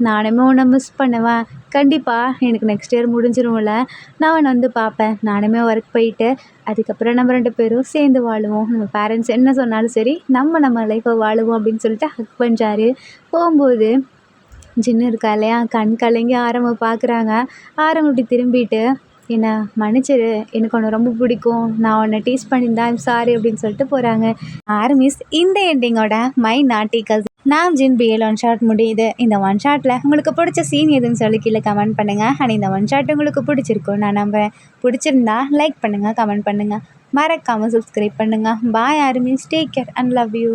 நானுமே உன்னை மிஸ் பண்ணுவேன், கண்டிப்பாக எனக்கு நெக்ஸ்ட் இயர் முடிஞ்சிரும்ல, நான் உன்னை வந்து பார்ப்பேன், நானுமே ஒர்க் போயிட்டு அதுக்கப்புறம் நம்ம 2 பேரும் சேர்ந்து வாழுவோம், நம்ம பேரண்ட்ஸ் என்ன சொன்னாலும் சரி நம்ம லைஃப்பை வாழுவோம் அப்படின்னு சொல்லிட்டு ஹக் பண்ணுறாரு. போகும்போது ஜின்னு இருக்கா இல்லையா, கண் கலங்கி ஆரம்ப பார்க்குறாங்க. ஆரம் இப்படி திரும்பிட்டு, என்ன மன்னிச்சிரு, எனக்கு உன்னை ரொம்ப பிடிக்கும், நான் உன்னை டீஸ் பண்ணியிருந்தா ஐம் சாரி அப்படின்னு சொல்லிட்டு போகிறாங்க. ஆர்மிஸ் இந்த எண்டிங்கோட my naughty cousin Namjin BL one shot முடியுது. இந்த ஒன் ஷாட்டில் உங்களுக்கு பிடிச்ச சீன் எதுன்னு சொல்லி கீழே கமெண்ட் பண்ணுங்கள். அண்ட் இந்த ஒன் ஷாட் உங்களுக்கு பிடிச்சிருக்கும் நான் நம்புறேன். பிடிச்சிருந்தா லைக் பண்ணுங்கள், கமெண்ட் பண்ணுங்கள், மறக்காமல் சப்ஸ்கிரைப் பண்ணுங்கள். Bye armies, take care and love you.